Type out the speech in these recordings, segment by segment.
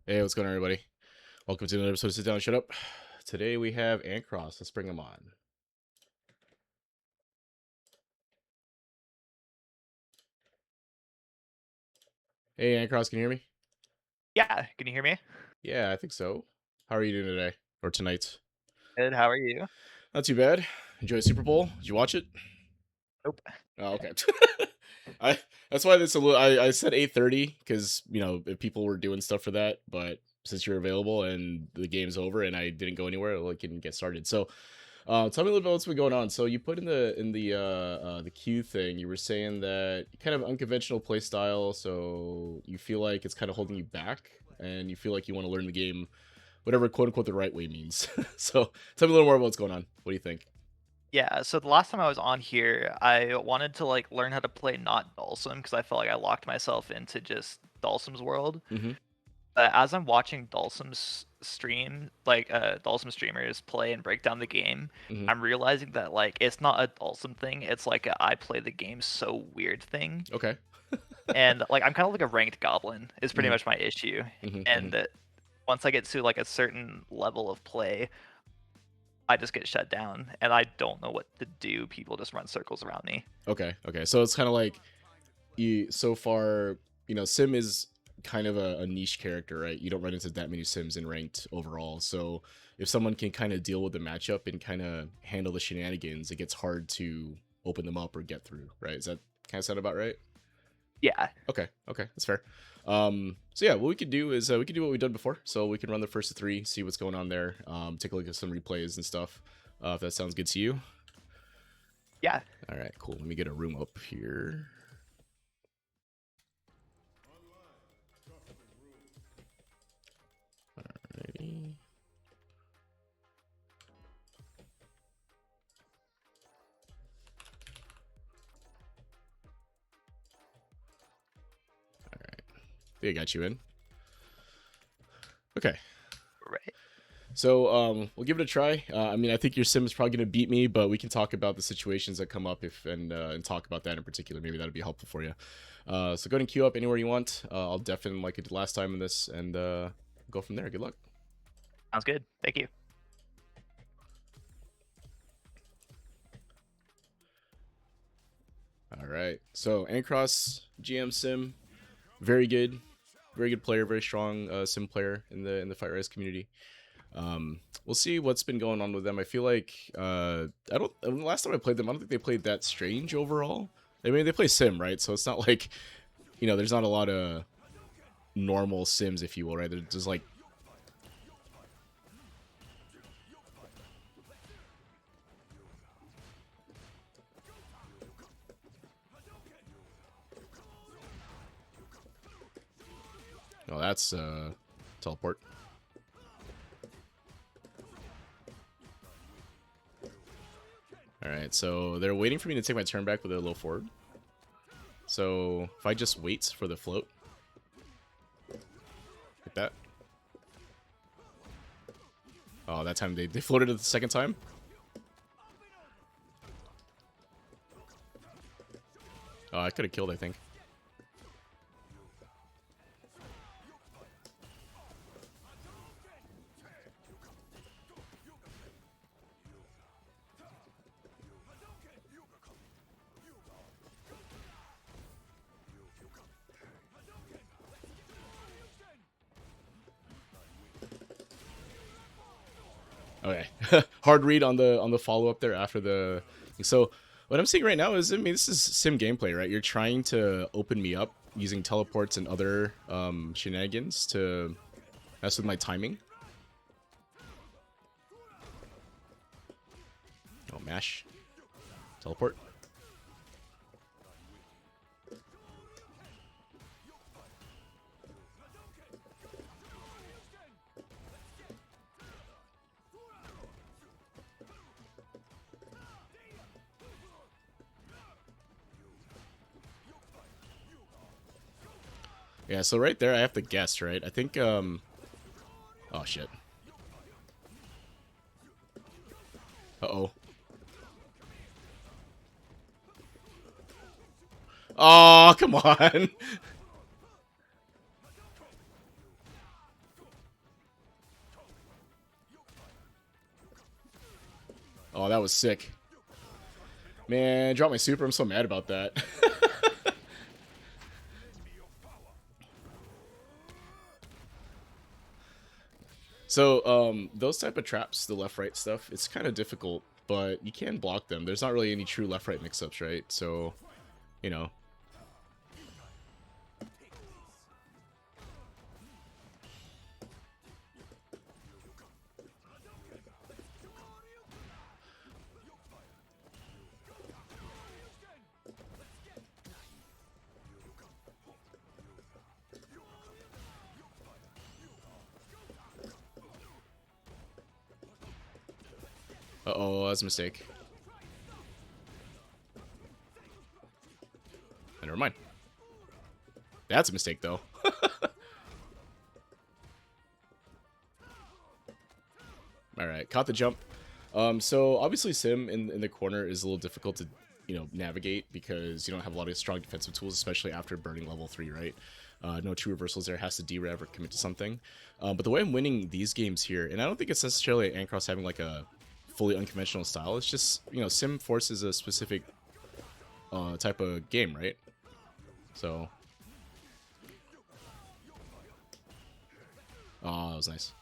Hey, what's going on, everybody? Welcome to another episode of Sit Down and Shut Up. Today we have Ancross. Let's bring him on. Hey, Ancross, can you hear me? Yeah, can you hear me? Yeah, I think so. How are you doing today? Or tonight? Good, how are you? Not too bad. Enjoy the Super Bowl? Did you watch it? Nope. Oh, okay. I that's why this a little. I said 8:30 because if people were doing stuff for that, but since you're available and the game's over and I didn't go anywhere, like can get started. So, tell me a little bit what's been going on. So you put in the queue thing. You were saying that kind of unconventional play style. So you feel like it's kind of holding you back, and you feel like you want to learn the game, whatever quote unquote the right way means. So tell me a little more about what's going on. What do you think? Yeah, so the last time I was on here, I wanted to like learn how to play not Dhalsim because I felt like I locked myself into just Dhalsim's world. Mm-hmm. But as I'm watching Dhalsim's stream, like Dhalsim streamers play and break down the game, Mm-hmm. I'm realizing that like it's not a Dhalsim thing, it's like a I play the game so weird thing. Okay. And like I'm kind of like a ranked goblin is pretty Mm-hmm. much my issue. Mm-hmm. And once I get to like a certain level of play, I just get shut down and I don't know what to do. People just run circles around me. Okay. Okay. So it's kind of like you so far, Sim is kind of a niche character, right? You don't run into that many Sims in ranked overall. So if someone can kind of deal with the matchup and kind of handle the shenanigans, it gets hard to open them up or get through, right? Is that kind of sound about right? Yeah, Okay. Okay. That's fair. So yeah, what we could do is we could do what we've done before. So we can run the first of three, see what's going on there, take a look at some replays and stuff. If that sounds good to you. yeah. All right, cool. Let me get a room up here. Alrighty. They got you in. Okay. Right. So we'll give it a try. I mean, I think your sim is probably gonna beat me, but we can talk about the situations that come up and talk about that in particular. Maybe that'll be helpful for you. So go ahead and queue up anywhere you want. I'll deafen like I did last time in this, and go from there. Good luck. Sounds good. Thank you. All right. So Ancross GM sim, very good player, very strong sim player in the Fight Rise community. We'll see what's been going on with them. I feel like I don't. I mean, last time I played them, I don't think they played that strange overall. I mean, they play sim, right? So it's not like there's not a lot of normal sims, if you will, right? They're just like oh, that's teleport. All right, so they're waiting for me to take my turn back with a low forward. So if I just wait for the float, like that. Oh, that time they floated it the second time. Oh, I could have killed, I think. Okay, hard read on the follow up there after the. So what I'm seeing right now is, I mean, this is sim gameplay, right? You're trying to open me up using teleports and other shenanigans to mess with my timing. Oh, mash, teleport. Yeah, so right there I have to guess, right? I think oh shit. Uh-oh. Oh, come on. Oh, that was sick. Man, drop my super. I'm so mad about that. So, those type of traps, the left-right stuff, it's kind of difficult, but you can block them. There's not really any true left-right mix-ups, right? So, you know. Uh-oh, that's a mistake. Never mind. That's a mistake, though. Alright, caught the jump. So obviously Sim in the corner is a little difficult to, navigate because you don't have a lot of strong defensive tools, especially after burning level 3, right? No true reversals there, has to derev or commit to something. But the way I'm winning these games here, and I don't think it's necessarily Ancross having like a fully unconventional style, it's just, Sim forces a specific type of game, right? So... Oh, that was nice.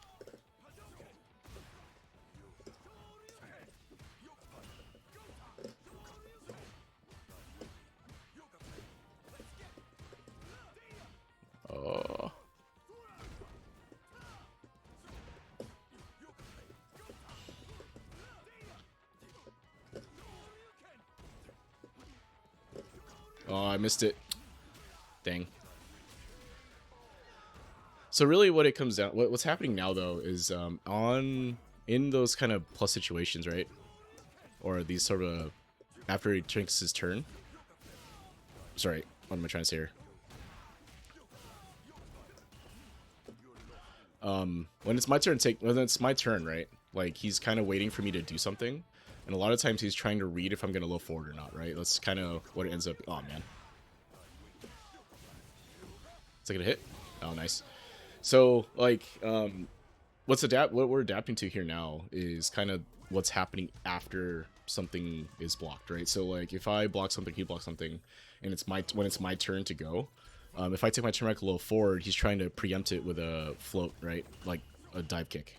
Oh. Oh, I missed it. Dang. So really what it comes down... What's happening now, though, is in those kind of plus situations, right? Or these sort of... After he takes his turn... Sorry, what am I trying to say here? When it's my turn, right? Like, he's kind of waiting for me to do something. And a lot of times he's trying to read if I'm going to low forward or not, right? That's kind of what it ends up... Oh, man. Is that going to hit? Oh, nice. So, like, what we're adapting to here now is kind of what's happening after something is blocked, right? So, like, if I block something, he blocks something, and when it's my turn to go, if I take my turn back a little forward, he's trying to preempt it with a float, right? Like a dive kick.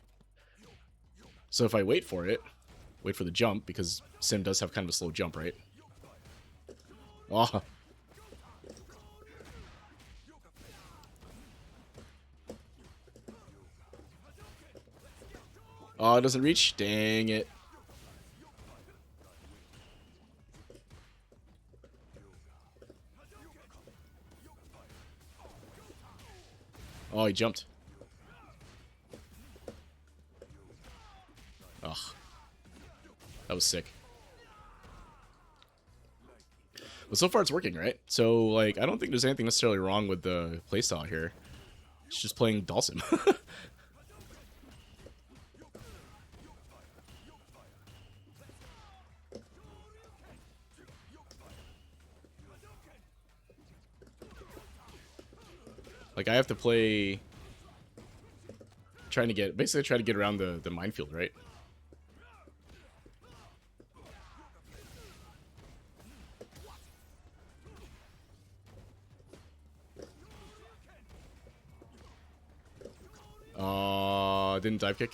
So if I wait for the jump, because Sim does have kind of a slow jump, right? Oh. Oh, it doesn't reach? Dang it. Oh, he jumped. Ugh. That was sick. But so far it's working, right? So, like, I don't think there's anything necessarily wrong with the playstyle here. It's just playing Dhalsim. Like, I have to play... Basically try to get around the minefield, right? Didn't dive kick.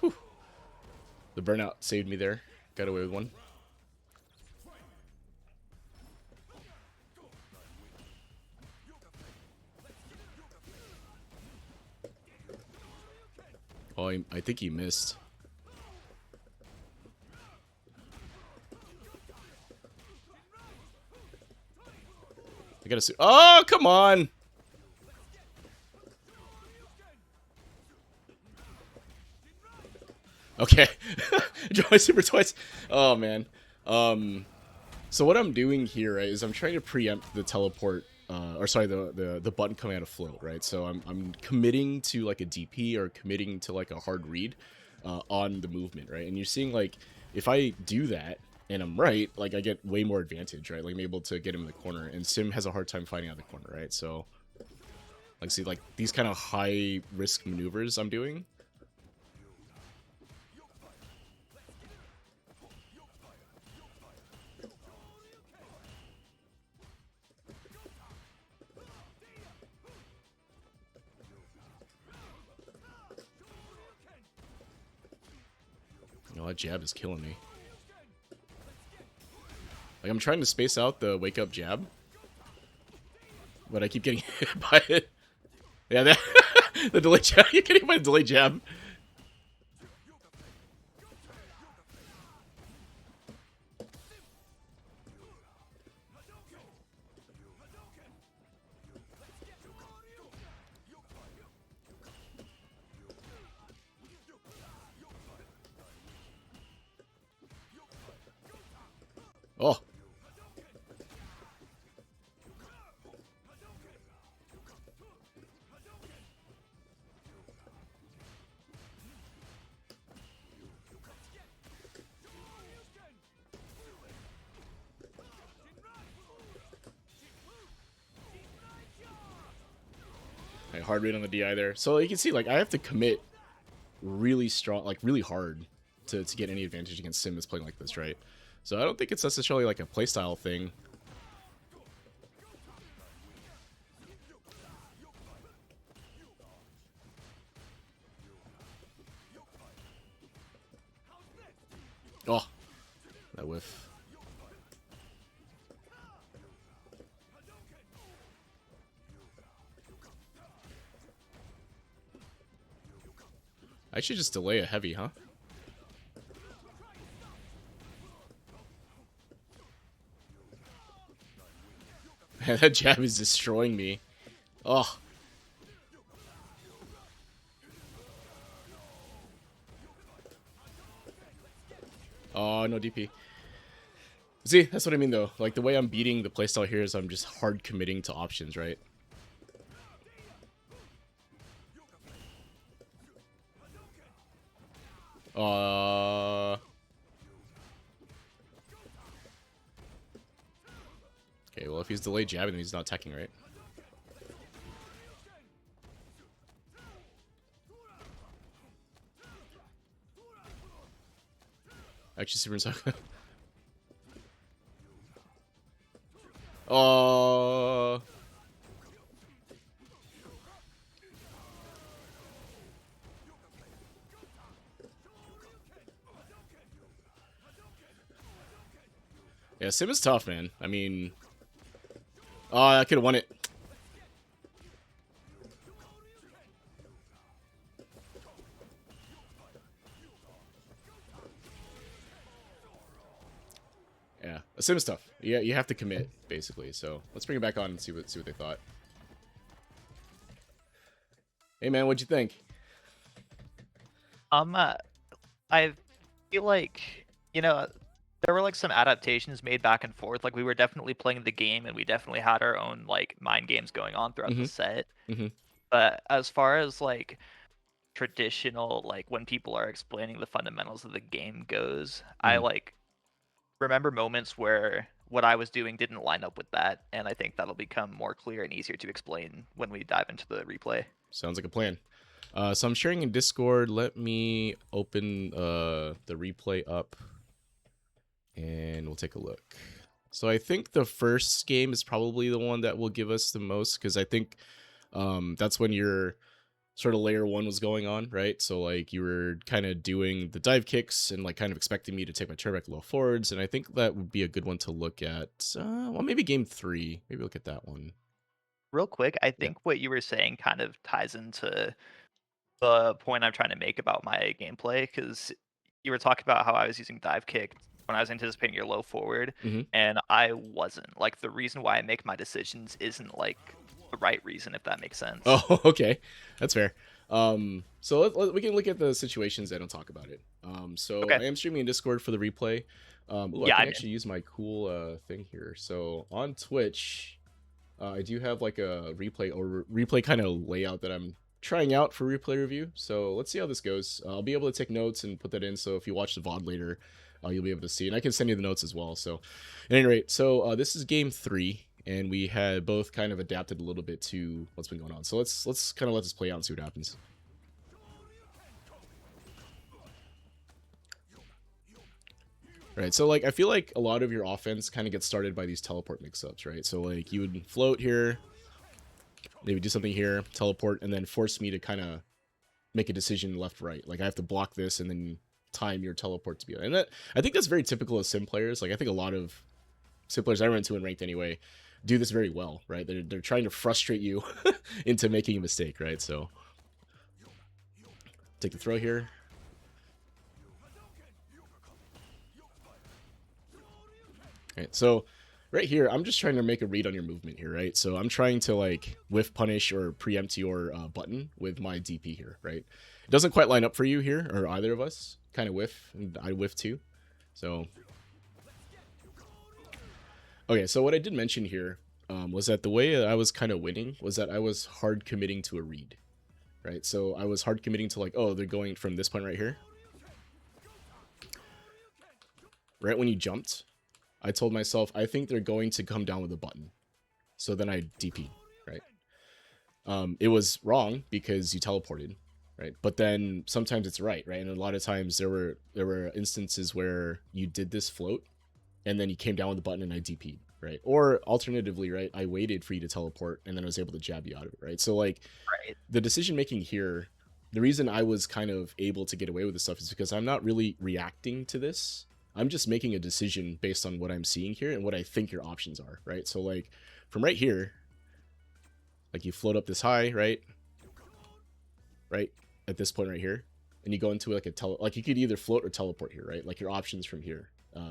Whew. The burnout saved me there. Got away with one. Oh, I think he missed. I gotta see. Oh, come on! Okay. Draw my super twice. Oh, man. So what I'm doing here, right, is I'm trying to preempt the teleport or sorry, the button coming out of float, right? So I'm committing to like a DP or committing to like a hard read on the movement, right? And you're seeing like if I do that and I'm right, like I get way more advantage, right? Like I'm able to get him in the corner, and Sim has a hard time fighting out of the corner, right? So like see like these kind of high risk maneuvers I'm doing. You know, that jab is killing me. Like I'm trying to space out the wake up jab, but I keep getting hit by it. Yeah, that the delay jab. You're getting my delay jab. Oh. Okay, hard read on the DI there. So you can see, like, I have to commit really strong, like, really hard to get any advantage against Sim that's playing like this, right? So I don't think it's necessarily like a playstyle thing. Oh, that whiff. I should just delay a heavy, huh? Man, that jab is destroying me. Oh. Oh, no DP. See, that's what I mean, though. Like, the way I'm beating the playstyle here is I'm just hard committing to options, right? Okay, well, if he's delayed jabbing, then he's not attacking, right? Actually, super inside. Oh. Yeah, Sim is tough, man. I mean, oh, I could have won it. Yeah, Sim is tough. Yeah, you have to commit basically. So let's bring it back on and see what they thought. Hey, man, what'd you think? Um, uh, I feel like, you know, there were like some adaptations made back and forth. Like we were definitely playing the game and we definitely had our own like mind games going on throughout the Mm-hmm. set. Mm-hmm. But as far as like traditional, like when people are explaining the fundamentals of the game goes, I Mm-hmm. like remember moments where what I was doing didn't line up with that, and I think that'll become more clear and easier to explain when we dive into the replay. Sounds like a plan. So I'm sharing in Discord. Let me open the replay up, and we'll take a look. So I think the first game is probably the one that will give us the most, because I think that's when your sort of layer one was going on, right? So like you were kind of doing the dive kicks and like kind of expecting me to take my turn back low forwards, and I think that would be a good one to look at. Well, maybe game 3. Maybe look at that one. Real quick, I Yeah. think what you were saying kind of ties into the point I'm trying to make about my gameplay because you were talking about how I was using dive kick when I was anticipating your low forward, Mm-hmm. and I wasn't. Like the reason why I make my decisions isn't like the right reason, if that makes sense. Oh, okay, that's fair. So we can look at the situations and don't talk about it. So Okay. I am streaming in Discord for the replay. Ooh, I Yeah, can I'm in. actually use my cool thing here. So on Twitch, I do have like a replay kind of layout that I'm trying out for replay review. So let's see how this goes. I'll be able to take notes and put that in. So if you watch the VOD later, you'll be able to see, and I can send you the notes as well. So at any rate, so this is game 3, and we had both kind of adapted a little bit to what's been going on. So let's kind of let this play out and see what happens. Right, so like I feel like a lot of your offense kind of gets started by these teleport mix-ups, right? So like you would float here, maybe do something here, teleport, and then force me to kind of make a decision left right. Like I have to block this and then time your teleport to be. And that, I think that's very typical of sim players. Like I think a lot of sim players I run into in ranked anyway do this very well, right? They're trying to frustrate you into making a mistake, right? So take the throw here. Right, so right here, I'm just trying to make a read on your movement here, right? So I'm trying to like whiff punish or preempt your button with my DP here, right? It doesn't quite line up for you here, or either of us. Kind of whiff, and I whiff too. So, okay, so what I did mention here was that the way I was kind of winning was that I was hard committing to a read, right? So I was hard committing to like, oh, they're going from this point right here. Right when you jumped, I told myself, I think they're going to come down with a button. So then I DP, right? It was wrong because you teleported, right? But then sometimes it's right? And a lot of times there were instances where you did this float and then you came down with the button and I DP'd, right? Or alternatively, right, I waited for you to teleport and then I was able to jab you out of it, right? So like Right. the decision making here, the reason I was kind of able to get away with this stuff is because I'm not really reacting to this. I'm just making a decision based on what I'm seeing here and what I think your options are, right? So like from right here, like you float up this high, right? Right at this point right here, and you go into like like you could either float or teleport here, right? Like your options from here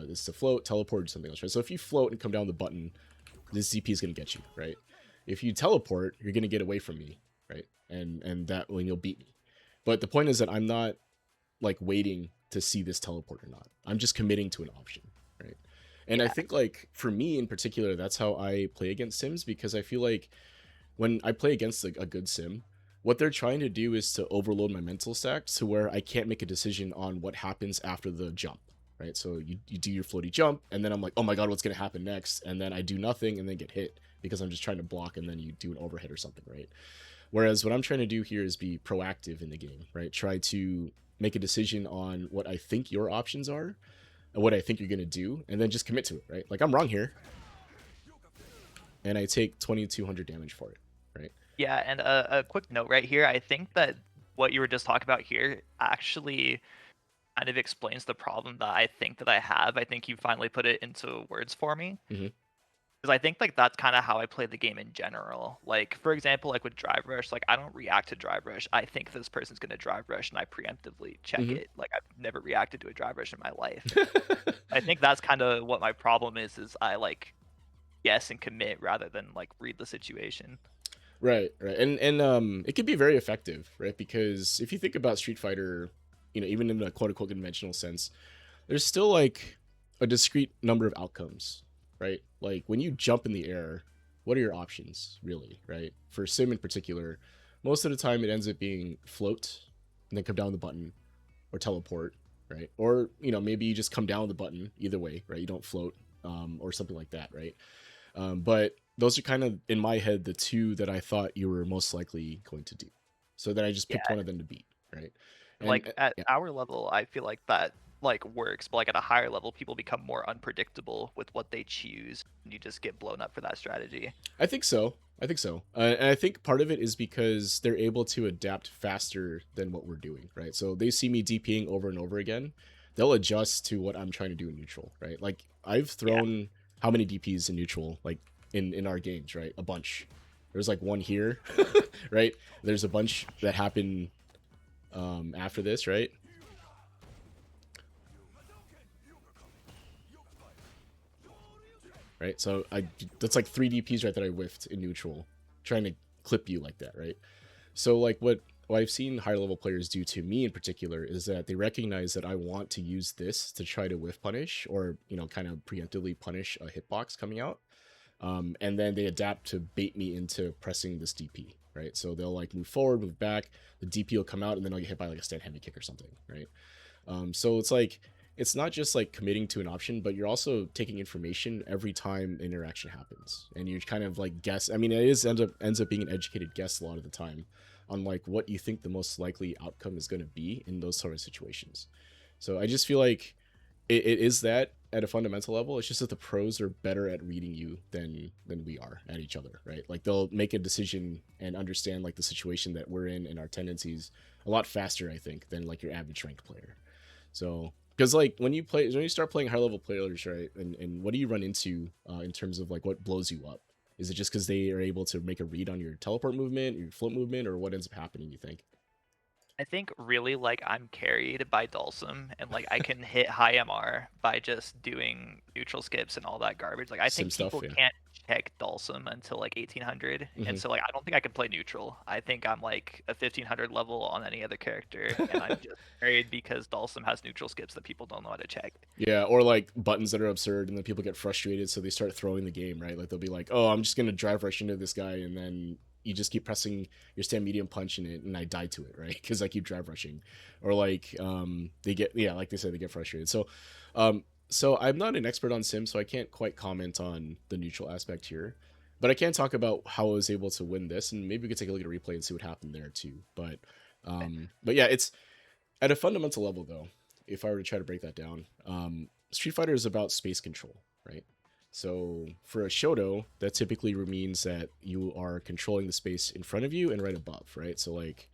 is to float, teleport, or something else, right? So if you float and come down the button, this ZP is gonna get you, right? If you teleport, you're gonna get away from me, right? And that when you'll beat me. But the point is that I'm not like waiting to see this teleport or not. I'm just committing to an option, right? And I Yeah. think like for me in particular, that's how I play against sims, because I feel like when I play against a good sim, what they're trying to do is to overload my mental stack to where I can't make a decision on what happens after the jump, right? So you do your floaty jump, and then I'm like, oh my god, what's gonna happen next? And then I do nothing and then get hit because I'm just trying to block, and then you do an overhead or something, right? Whereas what I'm trying to do here is be proactive in the game, right? Try to make a decision on what I think your options are and what I think you're going to do, and then just commit to it, right? Like I'm wrong here, and I take 2200 damage for it, right? Yeah, and a quick note right here. I think that what you were just talking about here actually kind of explains the problem that I think that I have. I think you finally put it into words for me. Mm-hmm. Because I think like that's kind of how I play the game in general. Like for example, like with drive rush, like I don't react to drive rush. I think this person's gonna drive rush, and I preemptively check Mm-hmm. it. Like I've never reacted to a drive rush in my life. I think that's kind of what my problem is I like guess and commit rather than like read the situation. Right, right, and it can be very effective, right? Because if you think about Street Fighter, even in a quote unquote conventional sense, there's still like a discrete number of outcomes, right? Like when you jump in the air, what are your options, really, right? For sim in particular, most of the time it ends up being float and then come down the button, or teleport, right? Or maybe you just come down the button. Either way, right? You don't float, or something like that, right? But those are kind of in my head the two that I thought you were most likely going to do. So then I just picked Yeah, one of them to beat, right? And like at yeah, our level, I feel like that like works, but like at a higher level, people become more unpredictable with what they choose, and you just get blown up for that strategy. I think so. I think so. And I think part of it is because they're able to adapt faster than what we're doing, right? So they see me DPing over and over again. They'll adjust to what I'm trying to do in neutral, right? Like I've Yeah. thrown how many DPs in neutral, like in our games, right? A bunch. There's like one here, right? There's a bunch that happen after this, right? Right? So that's like 3 DPs right that I whiffed in neutral, trying to clip you like that, right? So like what I've seen higher level players do to me in particular is that they recognize that I want to use this to try to whiff punish, or kind of preemptively punish a hitbox coming out. And then they adapt to bait me into pressing this DP, right? So they'll like move forward, move back, the DP will come out, and then I'll get hit by like a stand heavy kick or something, right? So it's like it's not just like committing to an option, but you're also taking information every time interaction happens, and you kind of like guess. I mean, it is ends up being an educated guess a lot of the time on like what you think the most likely outcome is going to be in those sort of situations. So I just feel like it is that at a fundamental level. It's just that the pros are better at reading you than we are at each other, right? Like they'll make a decision and understand like the situation that we're in and our tendencies a lot faster, I think, than like your average ranked player. So because like when you start playing high level players, right, and what do you run into in terms of like what blows you up? Is it just because they are able to make a read on your teleport movement, your float movement, or what ends up happening, you think? I think really like I'm carried by Dhalsim and like I can hit high MR by just doing neutral skips and all that garbage. Like I Sim think stuff, people yeah. can't check Dhalsim until like 1800, and Hmm. so like I don't think I can play neutral. I think I'm like a 1500 level on any other character, and I'm just carried because Dhalsim has neutral skips that people don't know how to check. Yeah, or like buttons that are absurd, and then people get frustrated, so they start throwing the game, right? Like they'll be like, "Oh, I'm just gonna drive rush into this guy," and then you just keep pressing your stand medium punch in it, and I die to it, right? Because I keep drive rushing, or like they get yeah, like they said, they get frustrated. So I'm not an expert on Sim, so I can't quite comment on the neutral aspect here, but I can talk about how I was able to win this, and maybe we could take a look at a replay and see what happened there too. But yeah, it's at a fundamental level, though, if I were to try to break that down, Street Fighter is about space control, right? So for a Shoto, that typically means that you are controlling the space in front of you and right above, right? So like,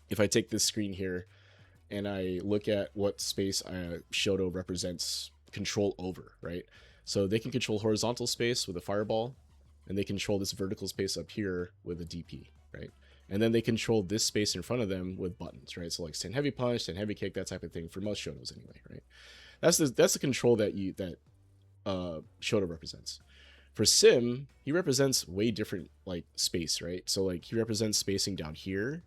if I take this screen here and I look at what space Shoto represents control over, right? So they can control horizontal space with a fireball, and they control this vertical space up here with a DP, right? And then they control this space in front of them with buttons, right? So like stand heavy punch, stand heavy kick, that type of thing for most Shotos anyway, right? That's the control that Shoto represents. For Sim, he represents way different like space, right? So like he represents spacing down here,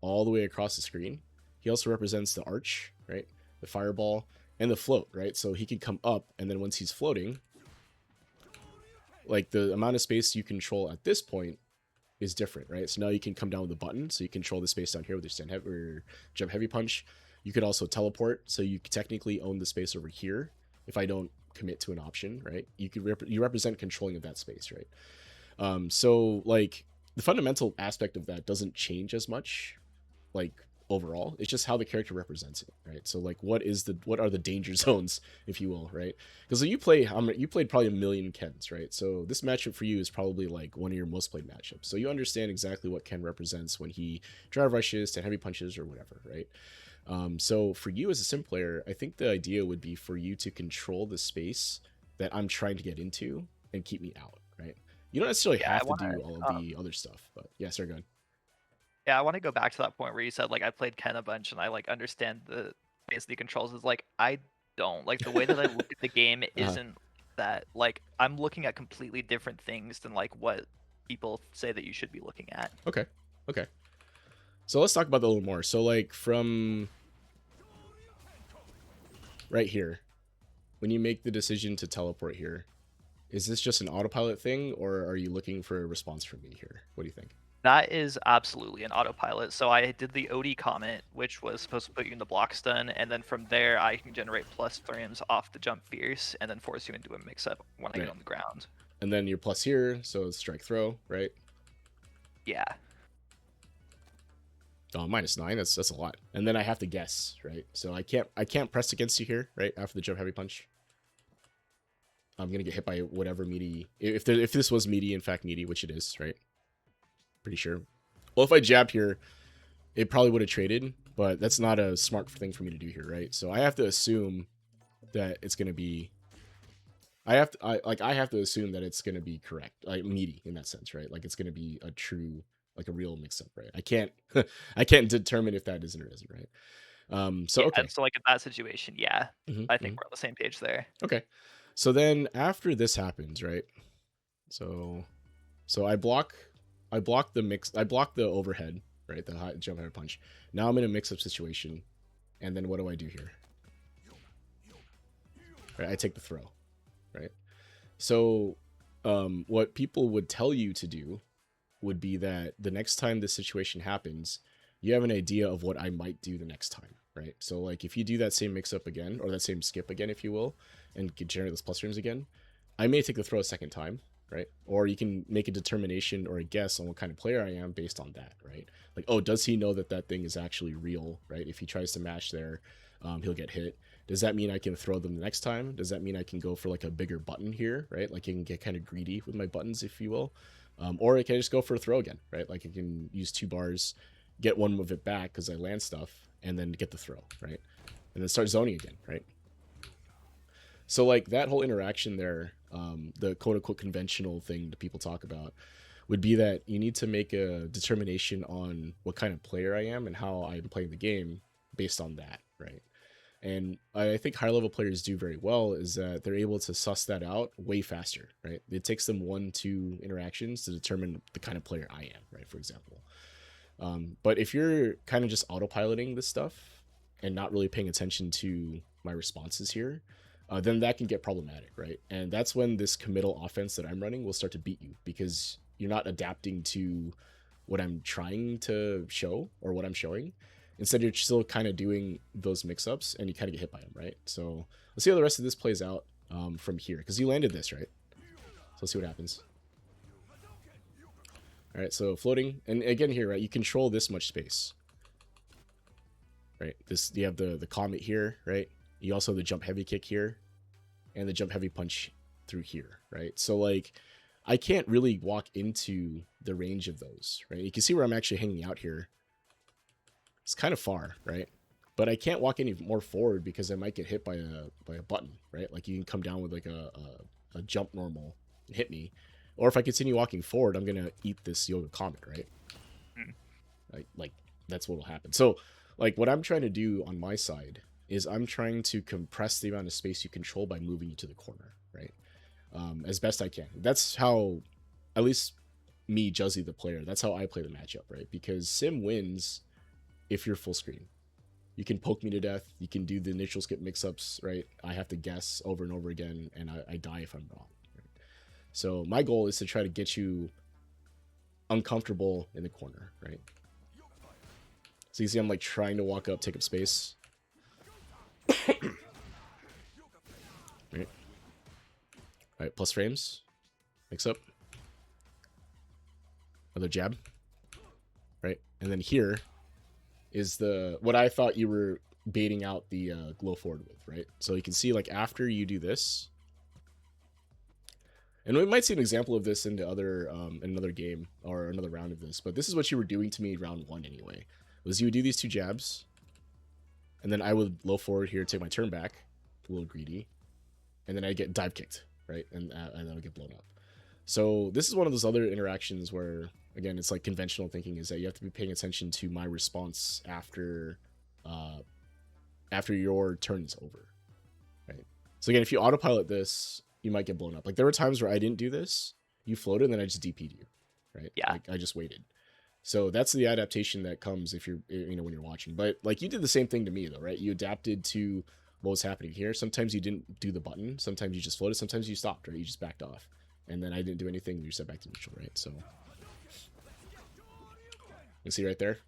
all the way across the screen. He also represents the arch, right? The fireball and the float, right? So he can come up, and then once he's floating, like the amount of space you control at this point is different, right? So now you can come down with a button, so you control the space down here with your stand heavy or jump heavy punch. You could also teleport, so you technically own the space over here. If I don't commit to an option, right? You represent controlling of that space, right? So like the fundamental aspect of that doesn't change as much, like overall. It's just how the character represents it, right? So like what are the danger zones, if you will, right? Because you played probably a million Kens, right? So this matchup for you is probably like one of your most played matchups. So you understand exactly what Ken represents when he drive rushes to heavy punches or whatever, right? So for you as a sim player, I think the idea would be for you to control the space that I'm trying to get into and keep me out, right? You don't necessarily Yeah, I have to want do all of to. the other stuff, but yeah, sorry, go ahead. Yeah, I want to go back to that point where you said like I played Ken a bunch and I like understand the basically controls. Is like I don't like the way that I look at the game Uh-huh. isn't that like I'm looking at completely different things than like what people say that you should be looking at. Okay. Okay. So let's talk about that a little more. So like from right here, when you make the decision to teleport here, is this just an autopilot thing, or are you looking for a response from me here? What do you think? That is absolutely an autopilot. So I did the OD comment, which was supposed to put you in the block stun, and then from there I can generate plus frames off the jump fierce, and then force you into a mix up when I get Right. on the ground. And then you're plus here, so it's strike throw, right? Yeah. Oh, -9. That's a lot. And then I have to guess, right? So I can't press against you here, right? After the jump heavy punch, I'm gonna get hit by whatever meaty. If this was meaty, in fact meaty, which it is, right? Pretty sure. Well, if I jab here, it probably would have traded, but that's not a smart thing for me to do here, right? So I have to assume that it's gonna be. I have to assume that it's gonna be correct, like meaty in that sense, right? Like it's gonna be a true, like a real mix up, right? I can't I can't determine if that isn't or isn't, right? So Yeah, okay. so, like, in that situation, yeah, Hmm. I think Hmm. we're on the same page there. Okay. So then after this happens, right? So so I block the overhead, right? The high jump head punch. Now I'm in a mix up situation, and then what do I do here? Right, I take the throw, right? So What people would tell you to do would be that the next time this situation happens, you have an idea of what I might do the next time, right? So like if you do that same mix up again, or that same skip again, if you will, and generate those plus frames again, I may take the throw a second time, right? Or you can make a determination or a guess on what kind of player I am based on that, right? Like, oh, does he know that that thing is actually real, right? If he tries to mash there, he'll get hit. Does that mean I can throw them the next time? Does that mean I can go for like a bigger button here, right? Like I can get kind of greedy with my buttons, if you will. Or I can just go for a throw again, right? Like I can use 2 bars, get one of it back because I land stuff, and then get the throw, right? And then start zoning again, right? So like that whole interaction there, the quote unquote conventional thing that people talk about would be that you need to make a determination on what kind of player I am and how I'm playing the game based on that, right? And I think higher level players do very well is that they're able to suss that out way faster, right? It takes them 1, 2 interactions to determine the kind of player I am, right? For example. But if you're kind of just autopiloting this stuff and not really paying attention to my responses here, then that can get problematic, right? And that's when this committal offense that I'm running will start to beat you because you're not adapting to what I'm trying to show or what I'm showing. Instead, you're still kind of doing those mix-ups and you kind of get hit by them, right? So let's see how the rest of this plays out from here because you landed this, right? So let's see what happens. All right, so floating, and again here, right? You control this much space, right? This you have the comet here, right? You also have the jump heavy kick here, and the jump heavy punch through here, right? So like, I can't really walk into the range of those, right? You can see where I'm actually hanging out here. It's kind of far, right? But I can't walk any more forward because I might get hit by a button, right? Like you can come down with like a jump normal and hit me, or if I continue walking forward, I'm gonna eat this yoga comet, right? Mm. Like that's what will happen. So like what I'm trying to do on my side is I'm trying to compress the amount of space you control by moving you to the corner, right? As best I can. That's how, at least me, Juzzy the player, that's how I play the matchup, right? Because Sim wins if you're full screen. You can poke me to death. You can do the initial skip mix-ups, right? I have to guess over and over again, and I die if I'm wrong. Right? So my goal is to try to get you uncomfortable in the corner, right? So you see I'm like trying to walk up, take up space. Right? All right, plus frames. Mix up. Another jab. Right? And then here is the what I thought you were baiting out the glow forward with, right? So you can see like after you do this, and we might see an example of this in another game or another round of this, but this is what you were doing to me round 1 anyway. Was you would do these 2 jabs, and then I would low forward here, take my turn back, a little greedy, and then I get dive kicked, right? And I would get blown up. So this is one of those other interactions where, again, it's like conventional thinking is that you have to be paying attention to my response after your turn is over, right? So again, if you autopilot this, you might get blown up. Like there were times where I didn't do this, you floated, and then I just DP'd you, right? Yeah. Like I just waited. So that's the adaptation that comes if you're, when you're watching. But like you did the same thing to me though, right? You adapted to what was happening here. Sometimes you didn't do the button. Sometimes you just floated. Sometimes you stopped, right? You just backed off. And then I didn't do anything. You set back to neutral, right? So you see right there?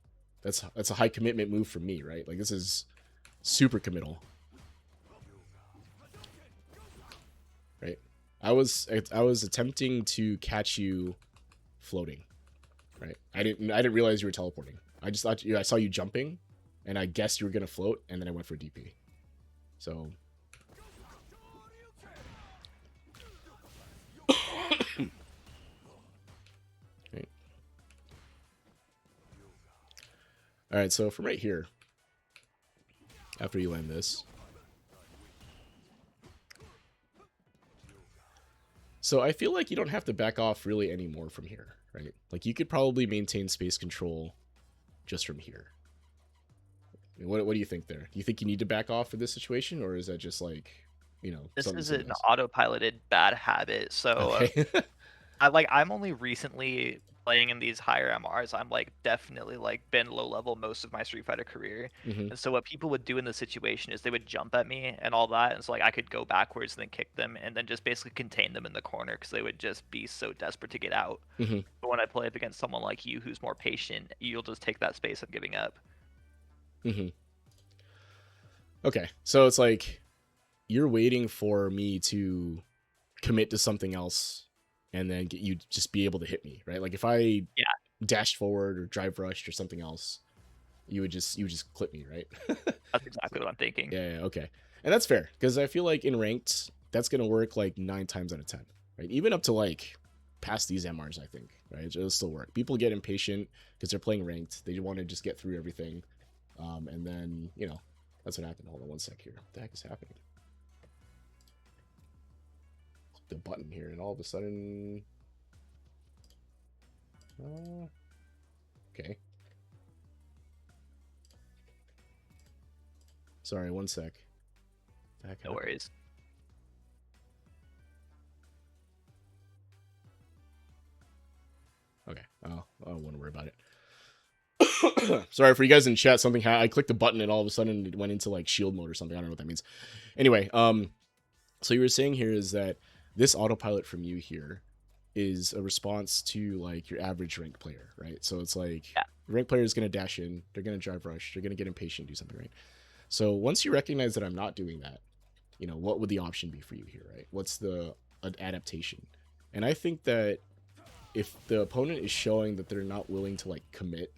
That's a high commitment move from me, right? Like this is super committal. Right? I was attempting to catch you floating. Right? I didn't realize you were teleporting. I just thought I saw you jumping and I guessed you were gonna float, and then I went for DP. So right. Alright, so from right here, after you land this. So I feel like you don't have to back off really anymore from here, right? Like you could probably maintain space control just from here. I mean, what do you think there? Do you think you need to back off for this situation, or is that just like, This something is an else? autopiloted bad habit, so Okay. I'm only recently playing in these higher MRs. I'm like definitely like been low level most of my Street Fighter career. Hmm. And so what people would do in this situation is they would jump at me and all that, and so like I could go backwards and then kick them and then just basically contain them in the corner because they would just be so desperate to get out. Hmm. But when I play up against someone like you who's more patient, you'll just take that space of giving up. Hmm. Okay, so it's like you're waiting for me to commit to something else and then get you just be able to hit me, right? Like if I Yeah, dashed forward or drive rushed or something else, you would just clip me, right? that's exactly what I'm thinking. Yeah, okay. And that's fair because I feel like in ranked that's going to work like 9 times out of 10, right? Even up to like past these MRs, I think, right? It'll still work. People get impatient because they're playing ranked. They want to just get through everything. And then, that's what happened. Hold on one sec here. What the heck is happening? The button here and all of a sudden okay, sorry, one sec. What the heck No happened? worries. Okay, I don't want to worry about it. Sorry for you guys in chat. I clicked a button and all of a sudden it went into like shield mode or something. I don't know what that means. Anyway, so you were saying here is that this autopilot from you here is a response to like your average rank player, right? So it's like Yeah. the rank player is going to dash in, they're going to drive rush, they're going to get impatient, do something, right? So once you recognize that I'm not doing that, what would the option be for you here, right? What's the adaptation? And I think that if the opponent is showing that they're not willing to like commit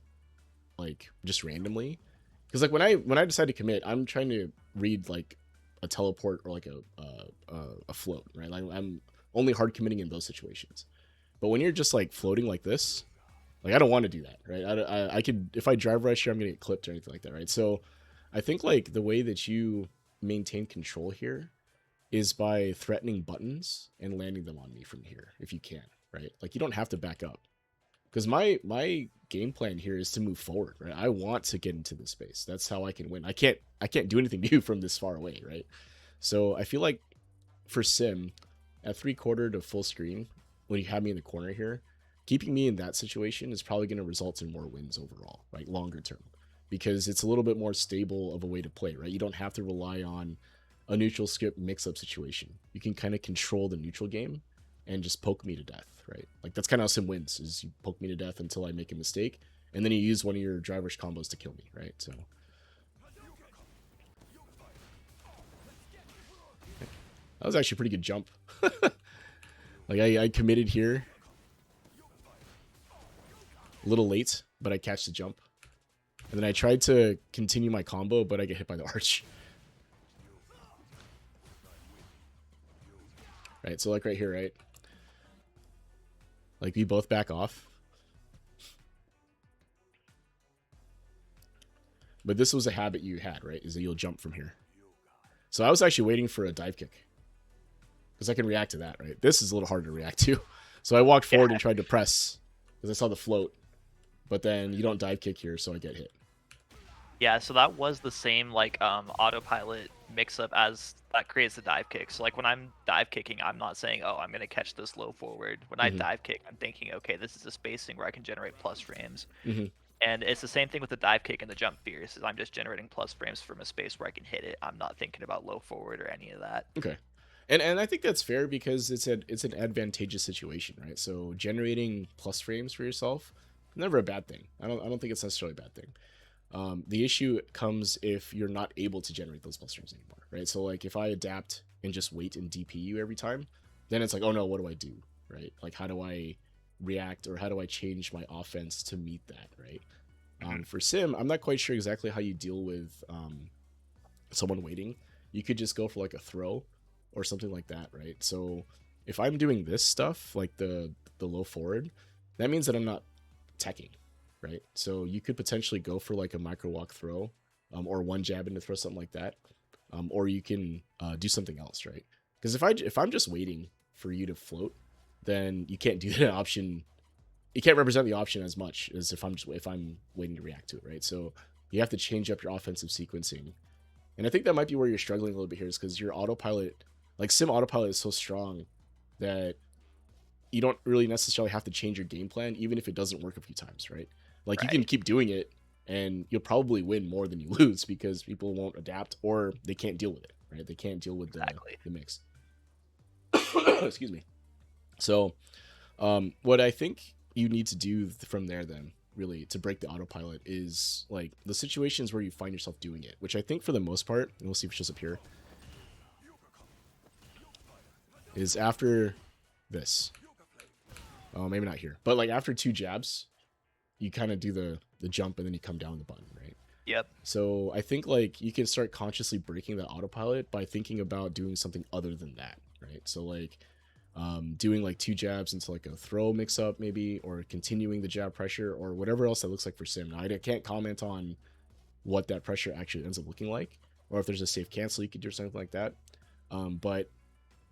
like just randomly, because like when I decide to commit, I'm trying to read like a teleport or like a float, right? Like I'm only hard committing in those situations. But when you're just like floating like this, like I don't want to do that, right? I could, if I drive rush here, I'm gonna get clipped or anything like that, right? So I think like the way that you maintain control here is by threatening buttons and landing them on me from here if you can, right? Like you don't have to back up because my game plan here is to move forward, right? I want to get into this space. That's how I can win. I can't do anything to you from this far away, right? So I feel like for sim at 3/4 to full screen when you have me in the corner here, keeping me in that situation is probably going to result in more wins overall, right? Longer term, because it's a little bit more stable of a way to play, right? You don't have to rely on a neutral skip mix up situation. You can kind of control the neutral game and just poke me to death, right? Like that's kind of how sim wins is you poke me to death until I make a mistake, and then you use one of your driver's combos to kill me, right? So that was actually a pretty good jump. Like I committed here a little late, but I catch the jump. And then I tried to continue my combo, but I get hit by the arch. Right, so like right here, right? Like we both back off. But this was a habit you had, right? Is that you'll jump from here. So I was actually waiting for a dive kick. Because I can react to that, right? This is a little harder to react to. So I walked Yeah. forward and tried to press. Because I saw the float. But then you don't dive kick here, so I get hit. Yeah, so that was the same like autopilot mix up as that creates the dive kick. So like when I'm dive kicking, I'm not saying, "Oh, I'm going to catch this low forward." When I Mm-hmm. dive kick, I'm thinking, "Okay, this is a spacing where I can generate plus frames." Mm-hmm. And it's the same thing with the dive kick and the jump fierce. Is I'm just generating plus frames from a space where I can hit it. I'm not thinking about low forward or any of that. Okay. And I think that's fair because it's an advantageous situation, right? So generating plus frames for yourself, never a bad thing. I don't think it's necessarily a bad thing. The issue comes if you're not able to generate those plus frames anymore, right? So like if I adapt and just wait and DP you every time, then it's like, oh no, what do I do, right? Like how do I react or how do I change my offense to meet that, right? Mhm. For sim, I'm not quite sure exactly how you deal with someone waiting. You could just go for like a throw or something like that, right? So if I'm doing this stuff like the low forward, that means that I'm not teching, right? So you could potentially go for like a micro walk throw, or one jab into throw, something like that, or you can do something else, right? Because if I'm just waiting for you to float, then you can't do that option. You can't represent the option as much as if I'm waiting to react to it, right? So you have to change up your offensive sequencing, and I think that might be where you're struggling a little bit here, is because your autopilot, like sim autopilot, is so strong that you don't really necessarily have to change your game plan, even if it doesn't work a few times, right? Like you can Right. keep doing it and you'll probably win more than you lose because people won't adapt or they can't deal with it, right? They can't deal with Exactly. the mix. Excuse me. So, what I think you need to do from there then really to break the autopilot is like the situations where you find yourself doing it, which I think for the most part, and we'll see if it shows up here, is after this. Oh, maybe not here, but like after 2 jabs, you kind of do the jump and then you come down the button, right? Yep. So I think like you can start consciously breaking that autopilot by thinking about doing something other than that, right? So like doing like 2 jabs into like a throw mix up maybe, or continuing the jab pressure or whatever else that looks like for sim. Now I can't comment on what that pressure actually ends up looking like, or if there's a safe cancel you could do or something like that. But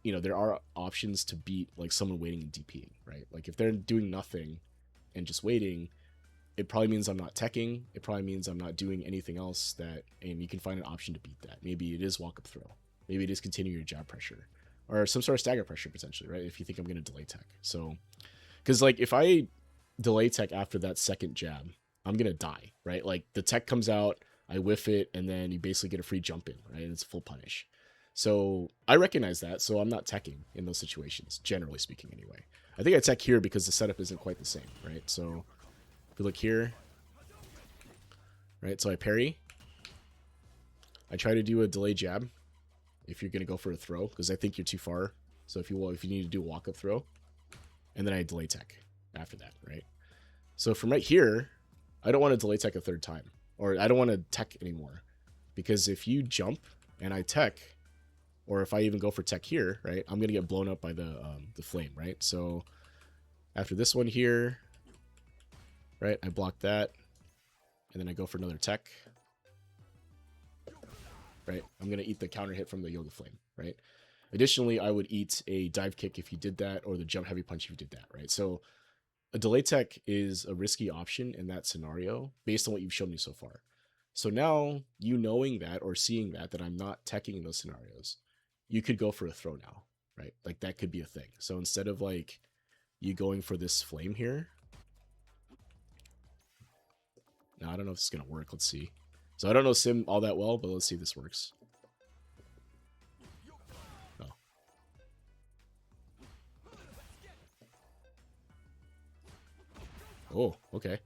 you know there are options to beat like someone waiting and DPing, right? Like if they're doing nothing and just waiting, it probably means I'm not teching. It probably means I'm not doing anything else that, and you can find an option to beat that. Maybe it is walk up throw. Maybe it is continuing your jab pressure or some sort of stagger pressure potentially, right? If you think I'm going to delay tech. So, because like if I delay tech after that second jab, I'm going to die, right? Like the tech comes out, I whiff it, and then you basically get a free jump in, right? And it's full punish. So I recognize that. So I'm not teching in those situations, generally speaking, anyway. I think I tech here because the setup isn't quite the same, right? So if you look here, right? So I parry. I try to do a delay jab if you're going to go for a throw because I think you're too far. So if you need to do a walk up throw, and then I delay tech after that, right? So from right here, I don't want to delay tech a third time, or I don't want to tech anymore, because if you jump and I tech, or if I even go for tech here, right, I'm gonna get blown up by the flame, right? So after this one here, right, I block that, and then I go for another tech, right? I'm gonna eat the counter hit from the Yoga Flame, right? Additionally, I would eat a dive kick if you did that, or the jump heavy punch if you did that, right? So a delay tech is a risky option in that scenario based on what you've shown me so far. So now, you knowing that or seeing that I'm not teching in those scenarios, you could go for a throw now, right? Like that could be a thing. So instead of like you going for this flame here, now I don't know if it's gonna work. Let's see. So I don't know sim all that well, but let's see if this works. Oh. Oh, okay.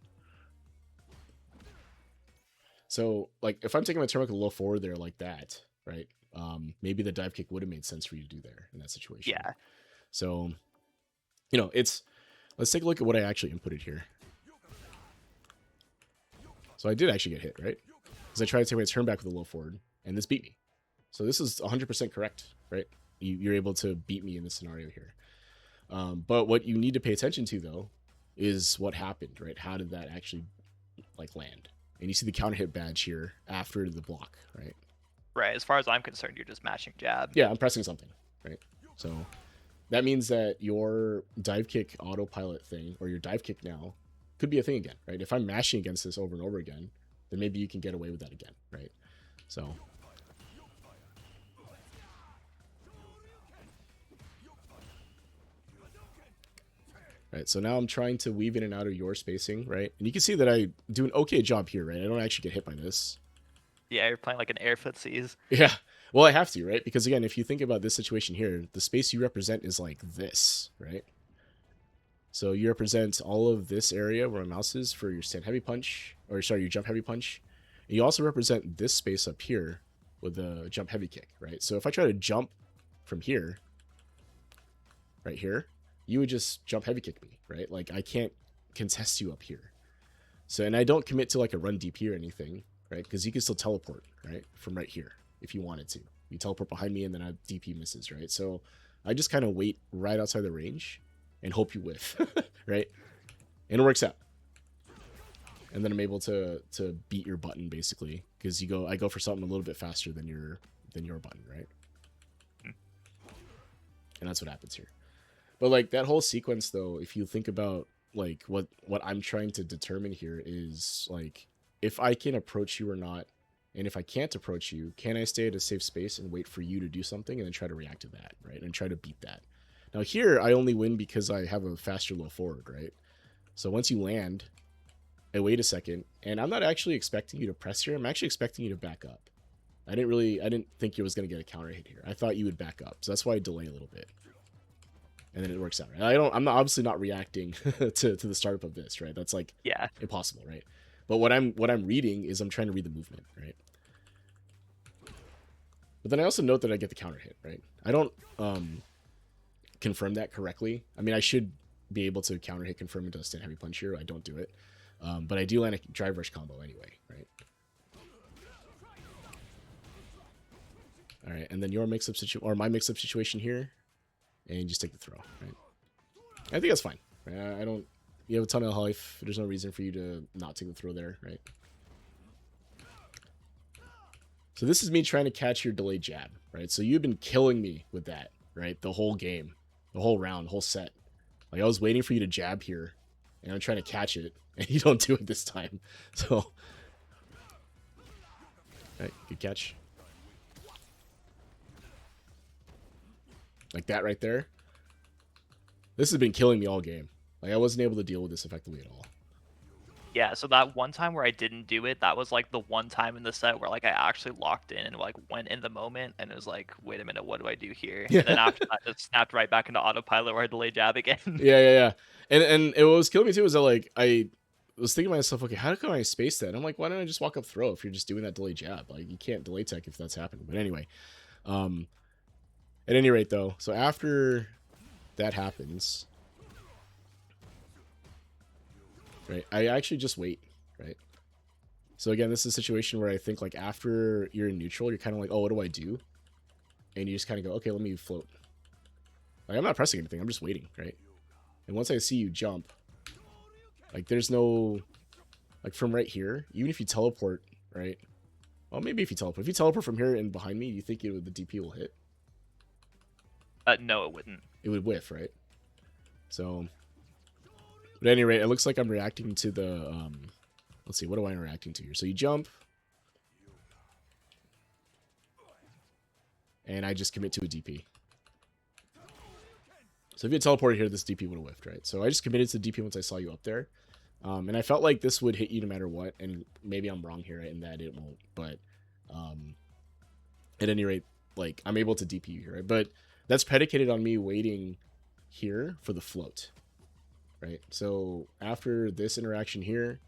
So like if I'm taking my turn with a low forward there like that, right? Maybe the dive kick would have made sense for you to do there in that situation. Yeah. So, you know, let's take a look at what I actually inputted here. So I did actually get hit, right? Because I tried to take my turn back with a low forward, and this beat me. So this is 100% correct, right? You're able to beat me in this scenario here. But what you need to pay attention to, though, is what happened, right? How did that actually like land? And you see the counter hit badge here after the block, right? Right. As far as I'm concerned, you're just mashing jab. Yeah, I'm pressing something, right? So that means that your dive kick autopilot thing, or your dive kick now, could be a thing again, right? If I'm mashing against this over and over again, then maybe you can get away with that again, right? So right, so now I'm trying to weave in and out of your spacing, right? And you can see that I do an okay job here, right? I don't actually get hit by this. Yeah, you're playing like an air footsies. Yeah, well, I have to, right? Because again, if you think about this situation here, the space you represent is like this, right? So you represent all of this area where my mouse is for your stand heavy punch, or sorry, your jump heavy punch. And you also represent this space up here with the jump heavy kick, right? So if I try to jump from here, right here, you would just jump heavy kick me, right? Like I can't contest you up here. So, and I don't commit to like a run DP or anything, right? Because you can still teleport, right? From right here if you wanted to. You teleport behind me and then a DP misses, right? So I just kind of wait right outside the range and hope you whiff, right? And it works out. And then I'm able to beat your button basically because I go for something a little bit faster than your button, right? And that's what happens here. But like that whole sequence though, if you think about like what I'm trying to determine here is like if I can approach you or not, and if I can't approach you, can I stay at a safe space and wait for you to do something and then try to react to that, right? And try to beat that. Now here, I only win because I have a faster low forward, right? So once you land, I wait a second, and I'm not actually expecting you to press here. I'm actually expecting you to back up. I didn't think you was going to get a counter hit here. I thought you would back up. So that's why I delay a little bit. And then it works out. Right? I'm not, obviously not reacting to the startup of this, right? That's like Yeah. impossible, right? But what I'm reading is I'm trying to read the movement, right? But then I also note that I get the counter hit, right? I don't confirm that correctly. I mean, I should be able to counter hit confirm into a stand heavy punch here. I don't do it. But I do land a drive rush combo anyway, right? All right, and then your mix-up situation, or my mix-up situation here, and you just take the throw, right? I think that's fine. Right? I don't. You have a ton of life. There's no reason for you to not take the throw there, right? So this is me trying to catch your delayed jab, right? So you've been killing me with that, right? The whole game, the whole round, the whole set. Like I was waiting for you to jab here, and I'm trying to catch it, and you don't do it this time. So, all right, good catch. Like that right there. This has been killing me all game. Like I wasn't able to deal with this effectively at all. Yeah, so that one time where I didn't do it, that was like the one time in the set where like I actually locked in and like went in the moment and it was like, wait a minute, what do I do here? And then Yeah. after that, just snapped right back into autopilot where I delayed jab again. Yeah. And what was killing me too is that like I was thinking to myself, okay, how can I space that? I'm like, why don't I just walk up throw if you're just doing that delay jab? Like you can't delay tech if that's happening. But anyway, at any rate though, so after that happens, right, I actually just wait, right? So again, this is a situation where I think like after you're in neutral, you're kind of like, oh, what do I do? And you just kind of go, okay, let me float. Like I'm not pressing anything, I'm just waiting, right? And once I see you jump, like there's no, like from right here, even if you teleport, right? Well, maybe if you teleport from here and behind me, you think the DP will hit? No, it wouldn't. It would whiff, right? So, but at any rate, it looks like I'm reacting to the, let's see, what am I reacting to here? So you jump, and I just commit to a DP. So if you had teleported here, this DP would have whiffed, right? So I just committed to the DP once I saw you up there. And I felt like this would hit you no matter what, and maybe I'm wrong here, right, in that it won't, but at any rate, like, I'm able to DP you here, right? But that's predicated on me waiting here for the float, right? So after this interaction here,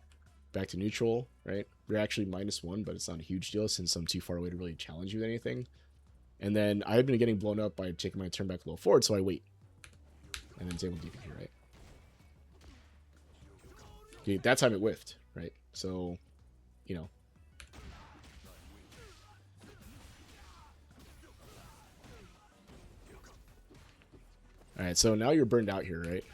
back to neutral, right? We're actually -1, but it's not a huge deal since I'm too far away to really challenge you with anything. And then I've been getting blown up by taking my turn back low forward, so I wait. And then it's able to DP here, right? Okay, that time it whiffed, right? So, you know. Alright, so now you're burned out here, right?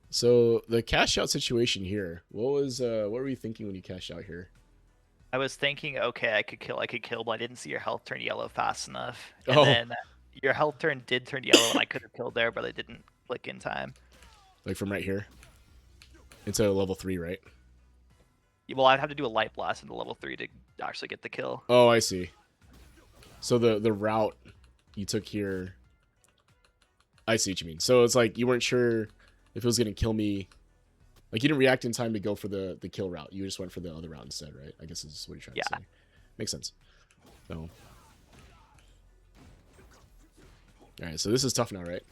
So the cash out situation here, what were you thinking when you cashed out here? I was thinking, okay, I could kill, but I didn't see your health turn yellow fast enough. And Oh, then your health turn did turn yellow, and I could have killed there, but I didn't click in time. like from right here into level 3, right? Well, I'd have to do a light blast into level 3 to actually get the kill. Oh, I see. So the route you took here, I see what you mean. So it's like you weren't sure if it was gonna kill me. Like you didn't react in time to go for the kill route. You just went for the other route instead, right? I guess is what you're trying to say. Makes sense. So, all right. So this is tough now, right?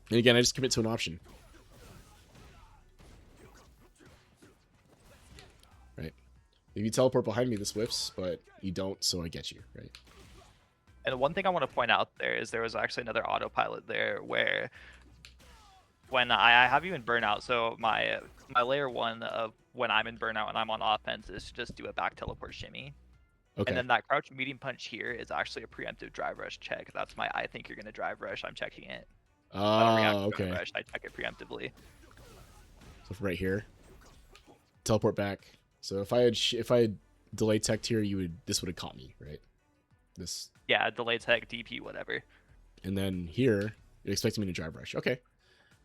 And again, I just commit to an option. Right. If you teleport behind me, this whiffs, but you don't, so I get you, right? And one thing I want to point out there is there was actually another autopilot there where when I have you in burnout, so my layer 1 of when I'm in burnout and I'm on offense is to just do a back teleport shimmy. Okay. And then that crouch medium punch here is actually a preemptive drive rush check. That's my I think you're going to drive rush. I'm checking it. I don't react to Okay. drive rush. I check it preemptively. So from right here, teleport back. So if I had delay tech here, this would have caught me, right? This. Yeah, delay tech, DP, whatever. And then here, you're expecting me to drive rush. Okay.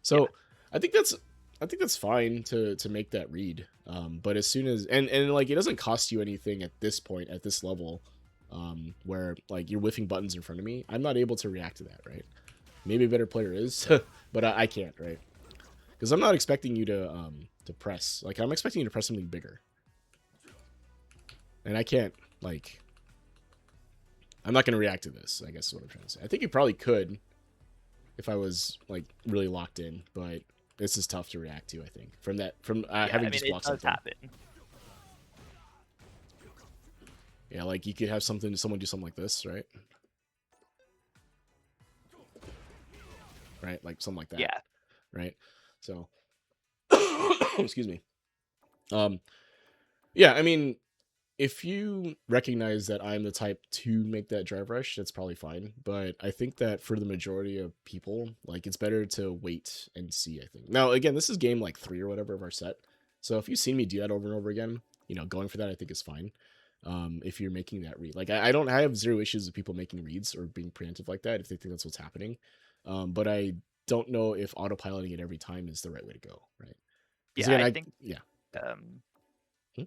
So I think that's I think that's fine to make that read. But as soon as and like it doesn't cost you anything at this point at this level, where like you're whiffing buttons in front of me, I'm not able to react to that, right? Maybe a better player is, but I can't, right? Because I'm not expecting you to press. Like I'm expecting you to press something bigger, and I can't. Like I'm not gonna react to this. I guess is what I'm trying to say. I think you probably could if I was like really locked in, but this is tough to react to. I think from Yeah, I having mean just it blocked does something. happen. Yeah, like you could have someone do something like this, right? Right, like something like that, Yeah, right? So, excuse me. Um, yeah, I mean, if you recognize that I'm the type to make that drive rush, that's probably fine. But I think that for the majority of people, like it's better to wait and see. I think now again, this is game like 3 or whatever of our set. So if you've seen me do that over and over again, going for that I think is fine. If you're making that read, like I have zero issues with people making reads or being preemptive like that if they think that's what's happening. But I don't know if autopiloting it every time is the right way to go, right? Because yeah. again, I I think yeah. um, Hmm?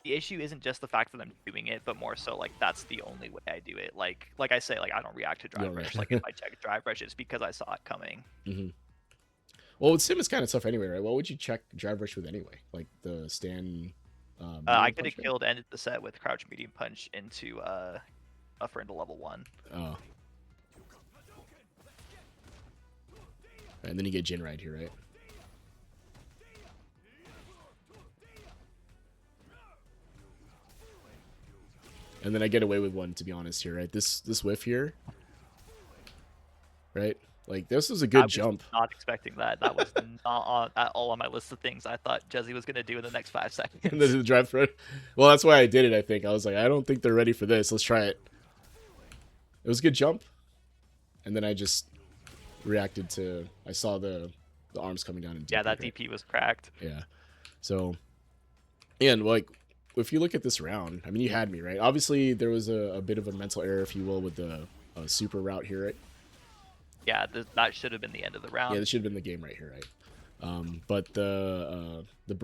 the issue isn't just the fact that I'm doing it, but more so like that's the only way I do it. Like I say, like I don't react to You drive don't rush. Like if I check drive rush, it's because I saw it coming. hmm Well, with sim, it's kind of tough anyway, right? What would you check drive rush with anyway? Like the stand I medium could have punch, right? killed ended the set with crouch medium punch into buffer into level 1. Oh, and then you get Jin right here, right? And then I get away with one, to be honest here, right? This whiff here, right? Like this was a I good was jump. not expecting that. That was not at all on my list of things I thought Juzzy was gonna do in the next 5 And then seconds. the drive through. Well, that's why I did it. I think I was like, I don't think they're ready for this. Let's try it. It was a good jump, and then I just reacted to. I saw the arms coming down and Yeah, DP, that right? DP was cracked. Yeah. So and like if you look at this round, I mean, you had me right. Obviously, there was a bit of a mental error, if you will, with the super route here, right? Yeah, that should have been the end of the Yeah, round. this should have been the game right here, right? But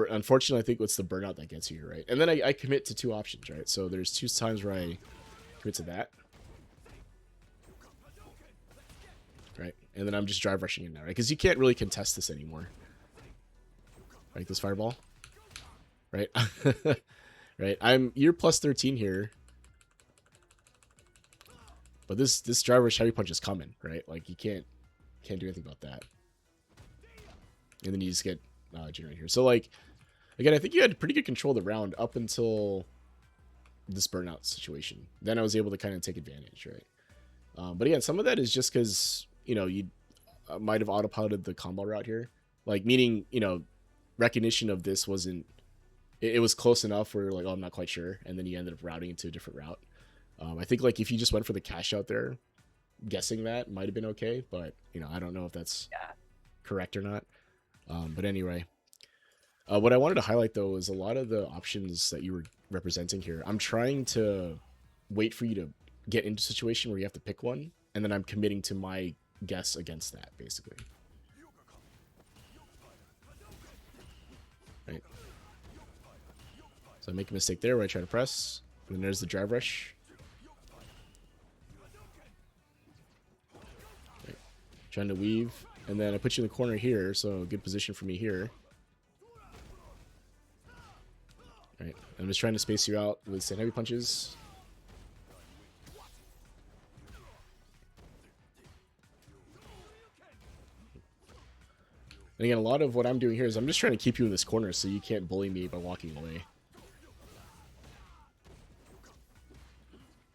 unfortunately, I think it's the burnout that gets you here, right? And then I commit to 2 options, right? So there's 2 times where I commit to that, right? And then I'm just drive rushing in now, right? Because you can't really contest this anymore, right? This fireball, right? Right. You're plus 13 here, but this drive rush heavy punch is coming, right? Like you can't do anything about that. And then you just get Jin right here. So like again, I think you had pretty good control of the round up until this burnout situation. Then I was able to kind of take advantage, right? But again, some of that is just because you might have autopiloted the combo route here, like meaning recognition of this wasn't. It was close enough where like, oh, I'm not quite sure, and then you ended up routing into a different route. I think like if you just went for the cash out there, guessing that might have been okay, but I don't know if that's Yeah. correct or not. But anyway, what I wanted to highlight though is a lot of the options that you were representing here. I'm trying to wait for you to get into a situation where you have to pick one, and then I'm committing to my guess against that, basically. Right. So I make a mistake there where I try to press, and then there's the drive rush. Right. Trying to weave, and then I put you in the corner here, so good position for me here. Right. I'm just trying to space you out with some heavy punches. And again, a lot of what I'm doing here is I'm just trying to keep you in this corner so you can't bully me by walking away.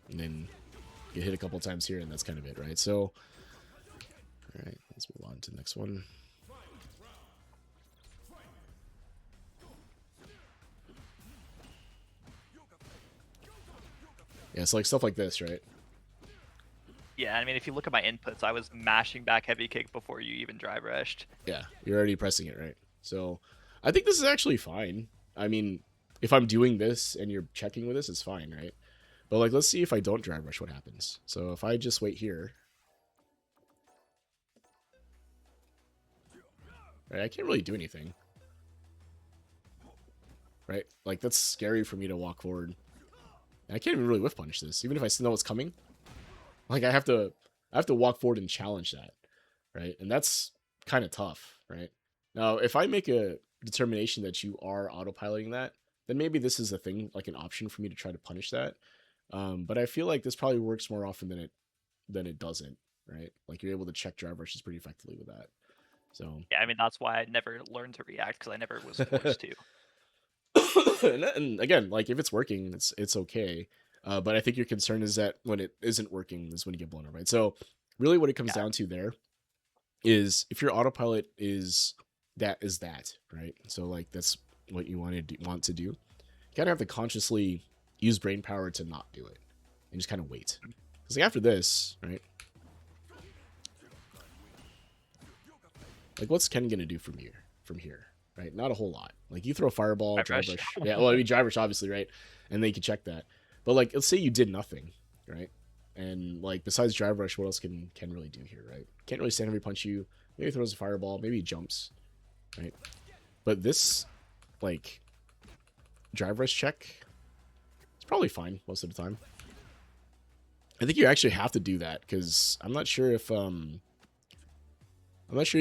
And then get hit a couple times here, and that's kind of it, right? So, all right, let's move on to the next one. Yeah, it's like stuff like this, right? Yeah, I mean, if you look at my inputs, I was mashing back heavy kick before you even drive rushed. Yeah, you're already pressing it, right? So, I think this is actually fine. I mean, if I'm doing this and you're checking with this, it's fine, right? But like, let's see if I don't drive rush, what happens. So if I just wait here, right? I can't really do anything, right? Like that's scary for me to walk forward. And I can't even really whiff punish this, even if I know it's coming. Like I have to walk forward and challenge that, right? And that's kind of tough, right? Now, if I make a determination that you are autopiloting that, then maybe this is a thing, like an option for me to try to punish that. But I feel like this probably works more often than it doesn't, right? Like you're able to check drive rushes pretty effectively with that. So, Yeah, I mean that's why I never learned to react because I never was forced to. and again, like if it's working, it's okay. But I think your concern is that when it isn't working is when you get blown up, right? So, really, what it comes Yeah, down to there is if your autopilot is that, right? So like that's what you want to do. You kind of have to consciously use brain power to not do it and just kind of wait. Because like after this, right? Like what's Ken gonna do from here? From here, right? Not a whole lot. Like you throw fireball, I drive rush. rush. Yeah, well, I mean drive rush obviously, right? And then you can check that. But like let's say you did nothing, right? And like besides drive rush, what else can Ken really do here, right? Can't really stand heavy punch you. Maybe throws a fireball. Maybe he jumps, right? But this like drive rush check, it's probably fine most of the time. I think you actually have to do that because I'm not sure you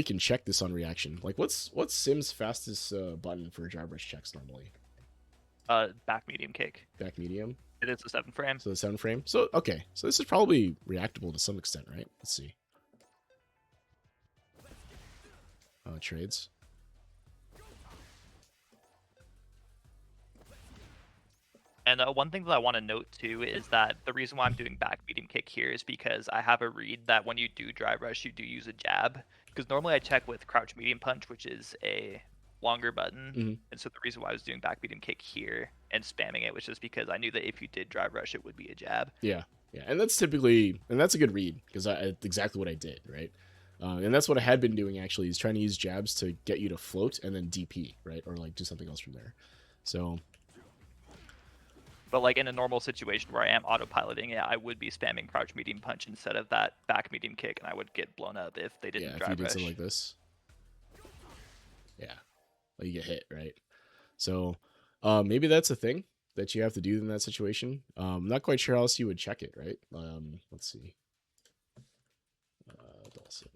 can check this on reaction. Like what's Sim's fastest button for drive rush checks normally? Back medium kick. Back medium. It is a 7 frame. So the 7 frame. So okay. So this is probably reactable to some extent, right? Let's see. Trades. And one thing that I want to note too is that the reason why I'm doing back medium kick here is because I have a read that when you do drive rush, you do use a jab. Because normally I check with crouch medium punch, which is a longer button. Mm-hmm. And so the reason why I was doing back medium kick here and spamming it was just because I knew that if you did drive rush, it would be a jab. Yeah, yeah, and that's typically and that's a good read because it's exactly what I did, right? And that's what I had been doing actually is trying to use jabs to get you to float and then DP, right, or like do something else from there. So But like in a normal situation where I am autopiloting it, I would be spamming crouch medium punch instead of that back medium kick, and I would get blown up if they yeah, didn't if you drive did something rush. like this, yeah, like you get hit, right? So maybe that's a thing that you have to do in that situation. I'm not quite sure how else you would check it, right? Let's see. Dhalsim.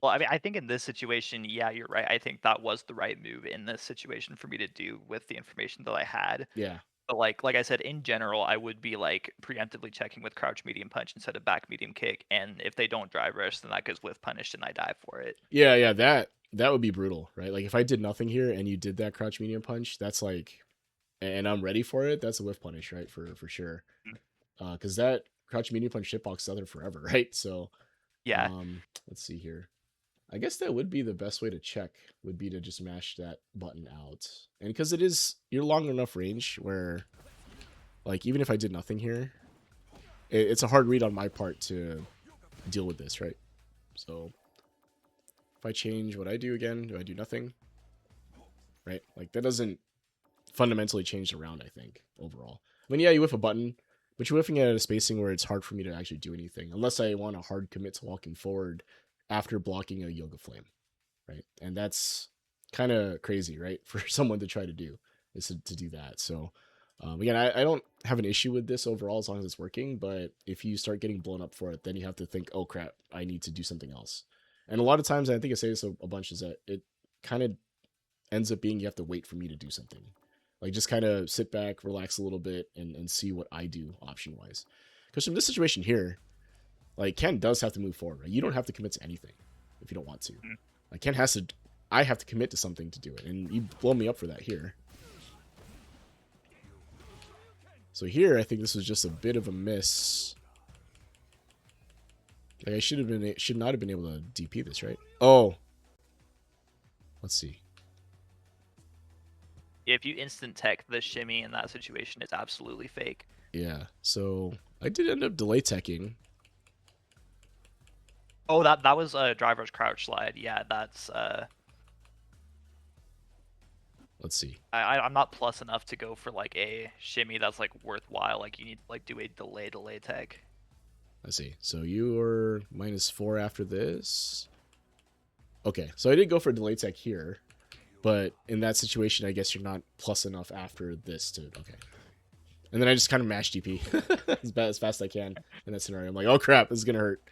Well, I mean, I think in this situation, yeah, you're right. I think that was the right move in this situation for me to do with the information that I had. Yeah, But like I said, in general, I would be like preemptively checking with crouch medium punch instead of back medium kick. And if they don't drive rush, then that goes with punished and I die for it. yeah. That would be brutal, right? Like if I did nothing here and you did that crouch medium punch, that's like, and I'm ready for it. That's a whiff punish, right? For sure. Mm. Because that crouch medium punch shitbox is there forever, right? So, Yeah. let's see here. I guess that would be the best way to check. Would be to just mash that button out, and because it is you're long enough range where, like, even if I did nothing here, it's a hard read on my part to deal with this, right? So if I change what I do again, do I do nothing? Right? Like that doesn't fundamentally change the round, I think, overall. I mean, yeah, you whiff a button, but you're whiffing it at a spacing where it's hard for me to actually do anything, unless I want a hard commit to walking forward after blocking a Yoga Flame, right? And that's kind of crazy, right? For someone to try to do, is to do that. So, again, I don't have an issue with this overall as long as it's working, but if you start getting blown up for it, then you have to think, oh crap, I need to do something else. And a lot of times, and I think I say this a bunch, is that it kind of ends up being you have to wait for me to do something. Like just kind of sit back, relax a little bit, and see what I do option wise. Because from this situation here, like Ken does have to move forward, right? You don't have to commit to anything if you don't want to. Mm. Like Ken has to, I have to commit to something to do it, and you blow me up for that here. So here, I think this was just a bit of a miss. Like I should not have been able to DP this, right? Oh, let's see. If you instant tech the shimmy in that situation, it's absolutely fake. Yeah, so I did end up delay teching. Oh, that was a driver's crouch slide. Yeah, that's Let's see. I'm not plus enough to go for like a shimmy that's like worthwhile. Like you need to like do a delay tech. Let's see. So you're -4 after this. Okay, so I did go for a delay tech here, but in that situation, I guess you're not plus enough after this to... Okay. And then I just kind of mash DP as fast as I can in that scenario. I'm like, oh crap, this is going to hurt.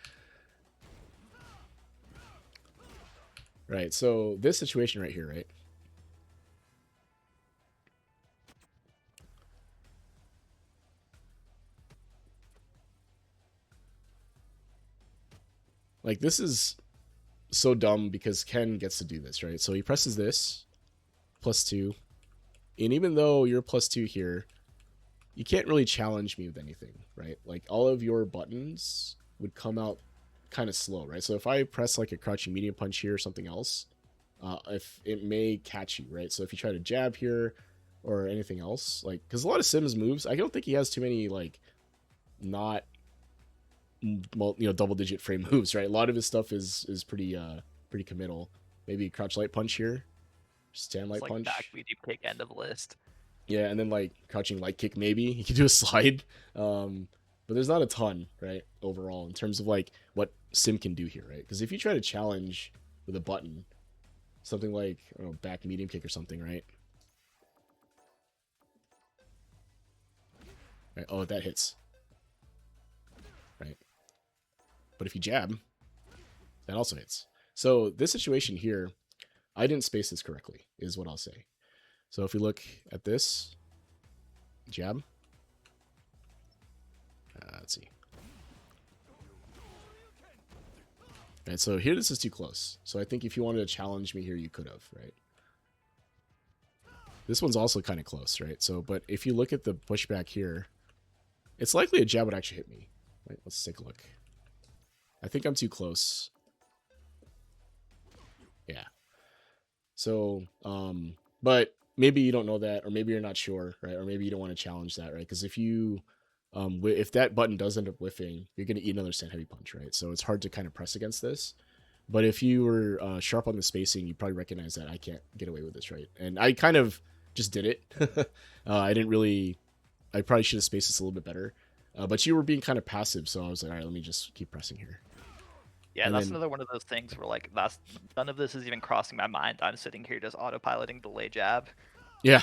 Right, so this situation right here, right? Like, this is so dumb because Ken gets to do this, right? So he presses this, +2. And even though you're +2 here, you can't really challenge me with anything, right? Like, all of your buttons would come out kind of slow, right? So if I press like a crouching medium punch here or something else, if it may catch you, right? So if you try to jab here or anything else, like, because a lot of Sims moves, I don't think he has too many like not double digit frame moves, right? A lot of his stuff is pretty committal. Maybe crouch light punch here, stand It's light like back punch. medium kick end of list. Yeah, and then like crouching light kick maybe. You can do a slide. But there's not a ton, right, overall, in terms of like what Sim can do here, right? Because if you try to challenge with a button, something like, I don't know, back medium kick or something, right? Right? Oh, that hits. Right. But if you jab, that also hits. So this situation here, I didn't space this correctly, is what I'll say. So if we look at this, jab. Let's see. Right, so here this is too close. So I think if you wanted to challenge me here, you could have, right? This one's also kind of close, right? So, but if you look at the pushback here, it's likely a jab would actually hit me. Right, let's take a look. I think I'm too close. Yeah. So, but maybe you don't know that, or maybe you're not sure, right? Or maybe you don't want to challenge that, right? Because if that button does end up whiffing, you're going to eat another stand heavy punch, right? So it's hard to kind of press against this. But if you were sharp on the spacing, you probably recognize that I can't get away with this, right? And I kind of just did it. I didn't really. I probably should have spaced this a little bit better. But you were being kind of passive, so I was like, all right, let me just keep pressing here. Yeah, And that's then, another one of those things where like that's none of this is even crossing my mind. I'm sitting here just autopiloting delay jab. yeah,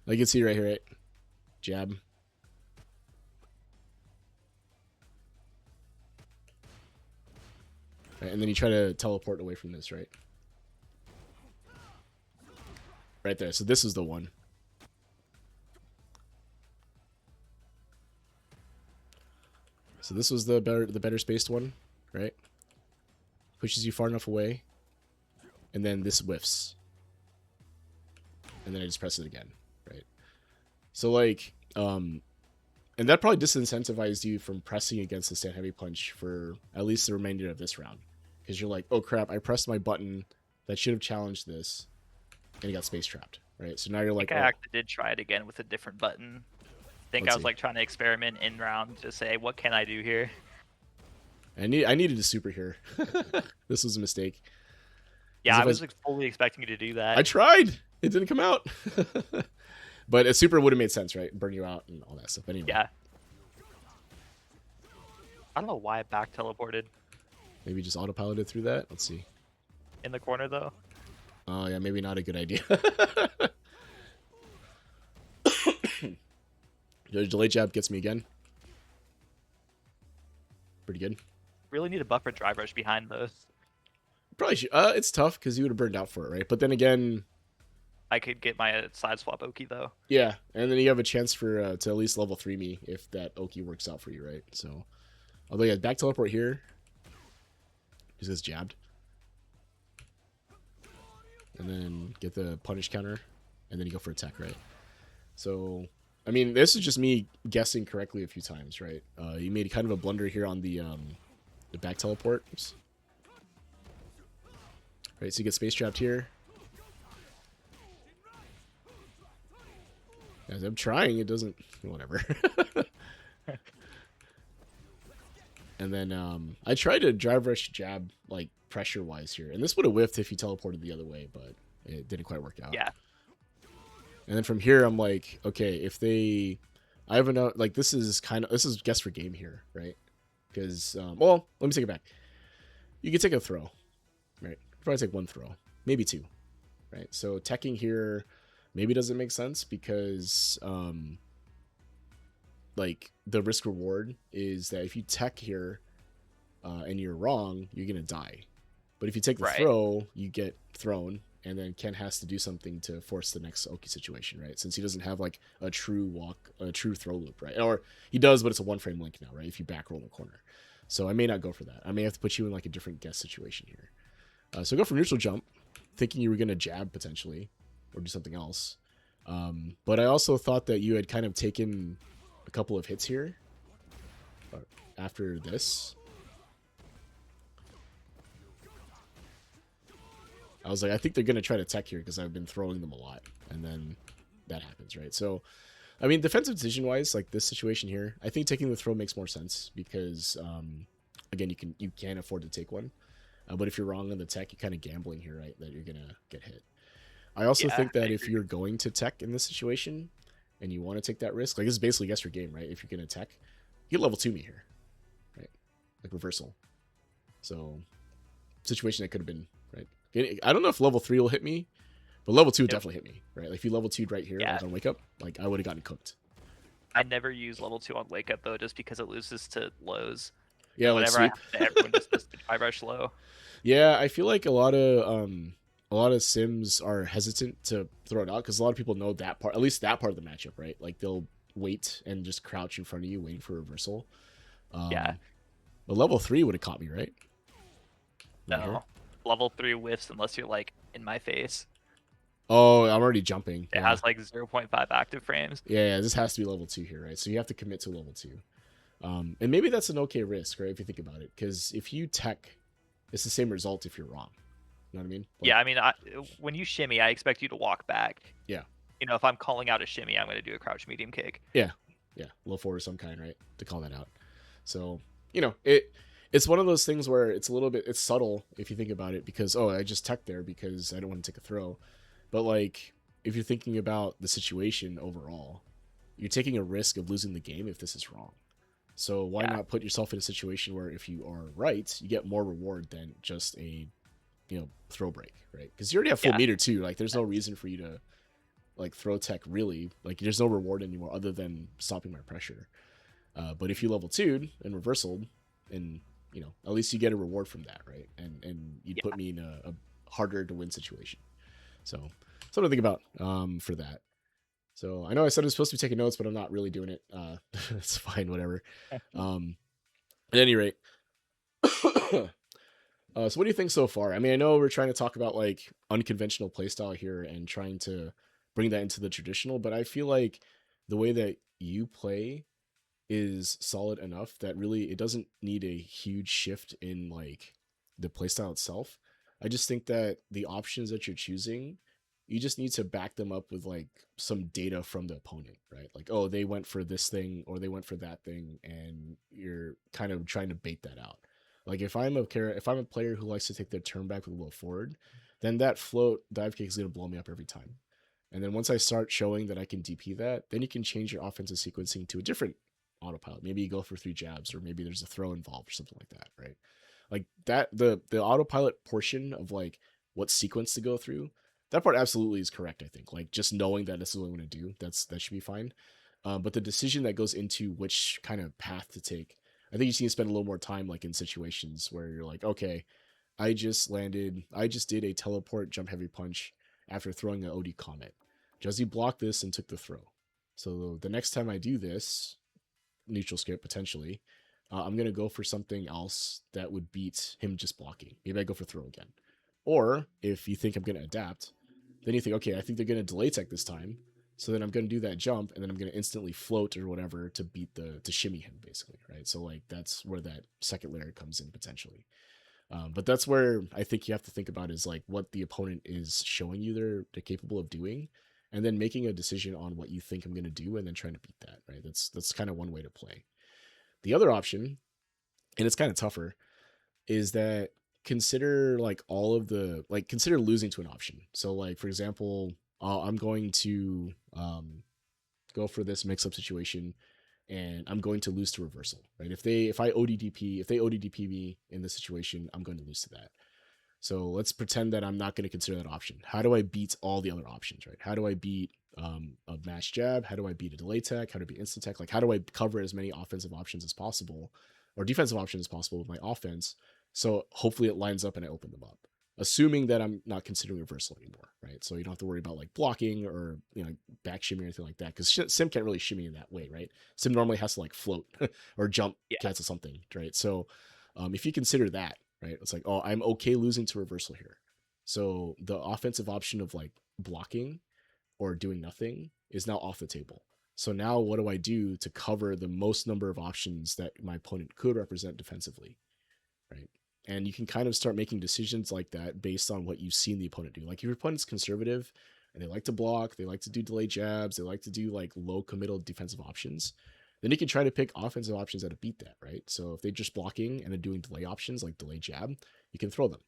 I can see right here, right? Jab. Right, and then you try to teleport away from this, right? Right there. So this is the one. So this was the better spaced one, right? Pushes you far enough away, and then this whiffs, and then I just press it again, right? So like, and that probably disincentivized you from pressing against the stand heavy punch for at least the remainder of this round, because you're like, oh crap, I pressed my button that should have challenged this, and it got space trapped, right? So now you're I like, think I oh, actually did try it again with a different button. I think I let's was see. like trying to experiment in round to say what can I do here. I needed a super here. This was a mistake. Because Yeah, I if was fully expecting you to do that. I tried, it didn't come out. But a super would have made sense, right? Burn you out and all that stuff. Anyway, Yeah. I don't know why I back teleported maybe just autopiloted through that. Let's see. in the corner though. Oh yeah, maybe not a good idea. Your delay jab gets me again. Pretty good. Really need a buffer drive rush behind those. Probably should. It's tough because you would have burned out for it, right? But then again, I could get my side swap Oki though. yeah, and then you have a chance for to at least level 3 me if that Oki works out for you, right? So, although yeah, back teleport here. Just gets jabbed, and then get the punish counter, and then you go for attack, right? So, I mean, this is just me guessing correctly a few times, right? You made kind of a blunder here on the back teleport. Oops. Right, so you get space trapped here. As I'm trying, it doesn't. Whatever. And then I tried to drive rush jab like pressure wise here, and this would have whiffed if you teleported the other way, but it didn't quite work out. Yeah. And then from here, I'm like, okay, if they, I have enough. Like this is guess for game here, right? because well, let me take it back. You can take a throw, right? Probably take one throw, maybe two, right? So teching here maybe doesn't make sense because like the risk reward is that if you tech here and you're wrong, you're gonna die. But if you take the Right. throw, you get thrown, and then Ken has to do something to force the next Oki situation, right? Since he doesn't have like a true throw loop, right? Or he does, but it's a one frame link now, right? If you back roll in the corner. So I may not go for that. I may have to put you in like a different guess situation here. So go for neutral jump, thinking you were gonna jab potentially, or do something else. But I also thought that you had kind of taken a couple of hits here after this. I was like, I think they're gonna try to tech here because I've been throwing them a lot, and then that happens, right? So, I mean, defensive decision wise, like this situation here, I think taking the throw makes more sense because, again, you can afford to take one, but if you're wrong on the tech, you're kind of gambling here, right? That you're gonna get hit. I also Yeah, think I that if agree. you're going to tech in this situation and you want to take that risk, like this is basically guess your game, right? If you're gonna tech, you get level 2 me here, right? Like reversal. So situation that could have been right. I don't know if level 3 will hit me, but level 2 would Yep. definitely hit me, right? Like if you level 2'd right here, Yeah. like on wake up, like I would have gotten cooked. I never use level 2 on wake up though, just because it loses to lows. Yeah, And like whenever I sweep. have to, everyone just does the dry brush low. Yeah, I feel like a lot of sims are hesitant to throw it out because a lot of people know that part, at least that part of the matchup, right? Like they'll wait and just crouch in front of you, waiting for reversal. Yeah. Um, but level 3 would have caught me, right? Right here. No. Level 3 whiffs unless you're like in my face. Oh, I'm already jumping. It Yeah. has like 0.5 active frames. Yeah, this has to be level 2 here, right? So you have to commit to level 2. And maybe that's an okay risk, right? If you think about it, because if you tech, it's the same result if you're wrong. You know what I mean? Like, Yeah, I mean, when you shimmy, I expect you to walk back. yeah, You know, if I'm calling out a shimmy, I'm going to do a crouch medium kick. yeah, yeah, low forward of some kind, right? To call that out. So you know, it's one of those things where it's a little bit it's subtle if you think about it, because oh, I just tech there because I don't want to take a throw, but like if you're thinking about the situation overall, you're taking a risk of losing the game if this is wrong. So why Yeah, not put yourself in a situation where if you are right, you get more reward than just a throw break, right? Because you already have full yeah, meter too. Like there's no reason for you to like throw tech really. Like there's no reward anymore other than stopping my pressure. But if you level 2'd and reversaled, and at least you get a reward from that, right? And you'd put yeah. me in a harder to win situation. So something to think about for that. So I know I said I was supposed to be taking notes, but I'm not really doing it. It's fine, whatever. Um, at any rate, so what do you think so far? I mean, I know we're trying to talk about like unconventional playstyle here and trying to bring that into the traditional, but I feel like the way that you play is solid enough that really it doesn't need a huge shift in like the playstyle itself. I just think that the options that you're choosing, you just need to back them up with like some data from the opponent, right? Like, oh, they went for this thing or they went for that thing, and you're kind of trying to bait that out. Like if I'm a player who likes to take their turn back with a low forward, then that float dive kick is gonna blow me up every time. And then once I start showing that I can DP that, then you can change your offensive sequencing to a different autopilot. Maybe you go for 3 jabs, or maybe there's a throw involved or something like that, right? Like that, the autopilot portion of like what sequence to go through, that part absolutely is correct. I think like just knowing that this is what I'm going to do, that should be fine. But the decision that goes into which kind of path to take, I think you just need to spend a little more time like in situations where you're like, okay, I just did a teleport jump heavy punch after throwing an OD Comet. Juzzy blocked this and took the throw. So the next time I do this, neutral skip potentially, I'm going to go for something else that would beat him just blocking. Maybe I go for throw again. Or if you think I'm going to adapt, then you think, okay, I think they're going to delay tech this time. So then I'm going to do that jump, and then I'm going to instantly float or whatever to beat to shimmy him, basically, right? So like that's where that second layer comes in potentially. But that's where I think you have to think about is like what the opponent is showing you they're capable of doing, and then making a decision on what you think I'm going to do, and then trying to beat that. Right? That's kind of one way to play. The other option, and it's kind of tougher, is that consider like all of the like consider losing to an option. So like for example, I'm going to go for this mix up situation, and I'm going to lose to reversal, right? If I ODDP, if they ODDP me in this situation, I'm going to lose to that. So let's pretend that I'm not going to consider that option. How do I beat all the other options, right? How do I beat a mash jab? How do I beat a delay tech? How do I beat instant tech? Like, how do I cover as many offensive options as possible or defensive options as possible with my offense? So hopefully it lines up and I open them up, assuming that I'm not considering reversal anymore, right? So you don't have to worry about like blocking or, back shimmy or anything like that because Sim can't really shimmy in that way, right? Sim normally has to like float or jump, Yeah. cancel something, right? So if you consider that, right? It's like, oh, I'm okay losing to reversal here. So the offensive option of like blocking or doing nothing is now off the table. So now what do I do to cover the most number of options that my opponent could represent defensively, right? And you can kind of start making decisions like that based on what you've seen the opponent do. Like if your opponent's conservative and they like to block, they like to do delay jabs, they like to do like low committal defensive options, then you can try to pick offensive options that beat that, right? So if they're just blocking and they're doing delay options like delay jab, you can throw them.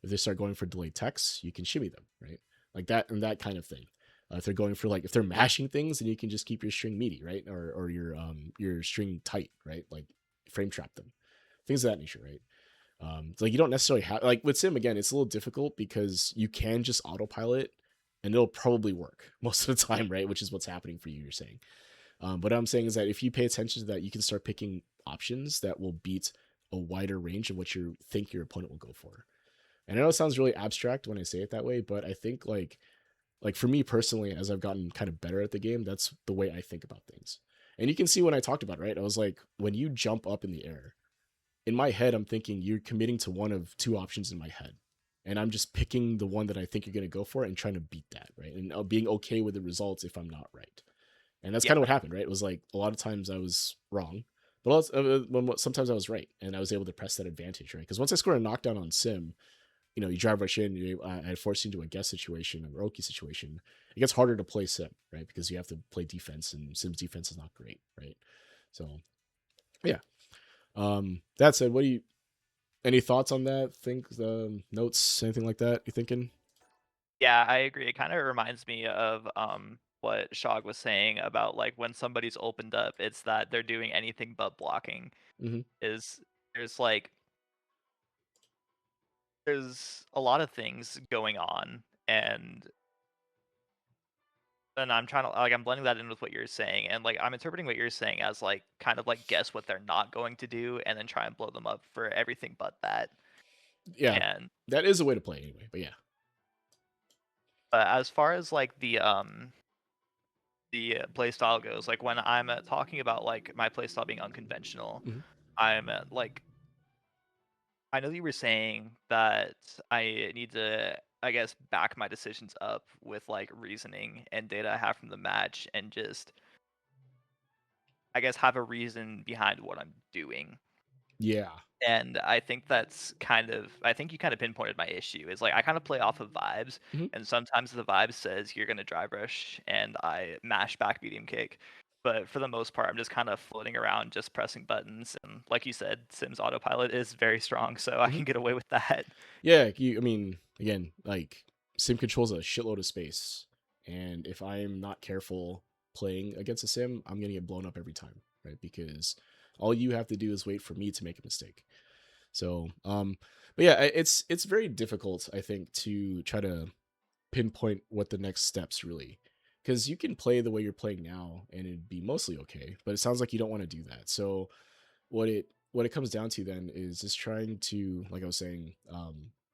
If they start going for delay techs, you can shimmy them, right? Like that and that kind of thing. If they're going for like if they're mashing things, then you can just keep your string meaty, right? Or your string tight, right? Like frame trap them, things of that nature, right? It's like you don't necessarily have like with Sim again, it's a little difficult because you can just autopilot and it'll probably work most of the time, right? Which is what's happening for you, you're saying. But what I'm saying is that if you pay attention to that, you can start picking options that will beat a wider range of what you think your opponent will go for. And I know it sounds really abstract when I say it that way, but I think like for me personally, as I've gotten kind of better at the game, that's the way I think about things. And you can see when I talked about it, right? I was like, when you jump up in the air, in my head, I'm thinking you're committing to one of two options in my head. And I'm just picking the one that I think you're going to go for and trying to beat that, right? And being okay with the results if I'm not right. And that's kind of Yeah. what happened, right? It was like a lot of times I was wrong, but sometimes I was right, and I was able to press that advantage, right? Because once I scored a knockdown on Sim, you drive rush in, I forced you into a guess situation, a Roki situation. It gets harder to play Sim, right? Because you have to play defense, and Sim's defense is not great, right? So yeah. That said, what do you any thoughts on that? Think notes, anything like that? You thinking? Yeah, I agree. It kind of reminds me of what Shog was saying about like when somebody's opened up, it's that they're doing anything but blocking. Hmm. Is there's like there's a lot of things going on, and I'm trying to like I'm blending that in with what you're saying, and like I'm interpreting what you're saying as like kind of like guess what they're not going to do, and then try and blow them up for everything but that. Yeah, And that is a way to play anyway. But yeah. but as far as like the play style goes, like when I'm talking about like my play style being unconventional, Hmm. I'm like I know you were saying that I need to, I guess, back my decisions up with like reasoning and data I have from the match, and just I guess have a reason behind what I'm doing. Yeah. And I think that's kind of I think you kind of pinpointed my issue is like I kind of play off of vibes, Hmm. and sometimes the vibe says you're gonna drive rush and I mash back medium kick. But for the most part, I'm just kind of floating around, just pressing buttons. And like you said, Sims autopilot is very strong, so I Hmm. can get away with that. Yeah. I mean, again, like Sim controls a shitload of space, and if I'm not careful playing against a Sim, I'm gonna get blown up every time, right? Because all you have to do is wait for me to make a mistake. So, but yeah, it's very difficult, I think, to try to pinpoint what the next steps really, because you can play the way you're playing now and it'd be mostly okay. But it sounds like you don't want to do that. So what it comes down to then is just trying to, like I was saying,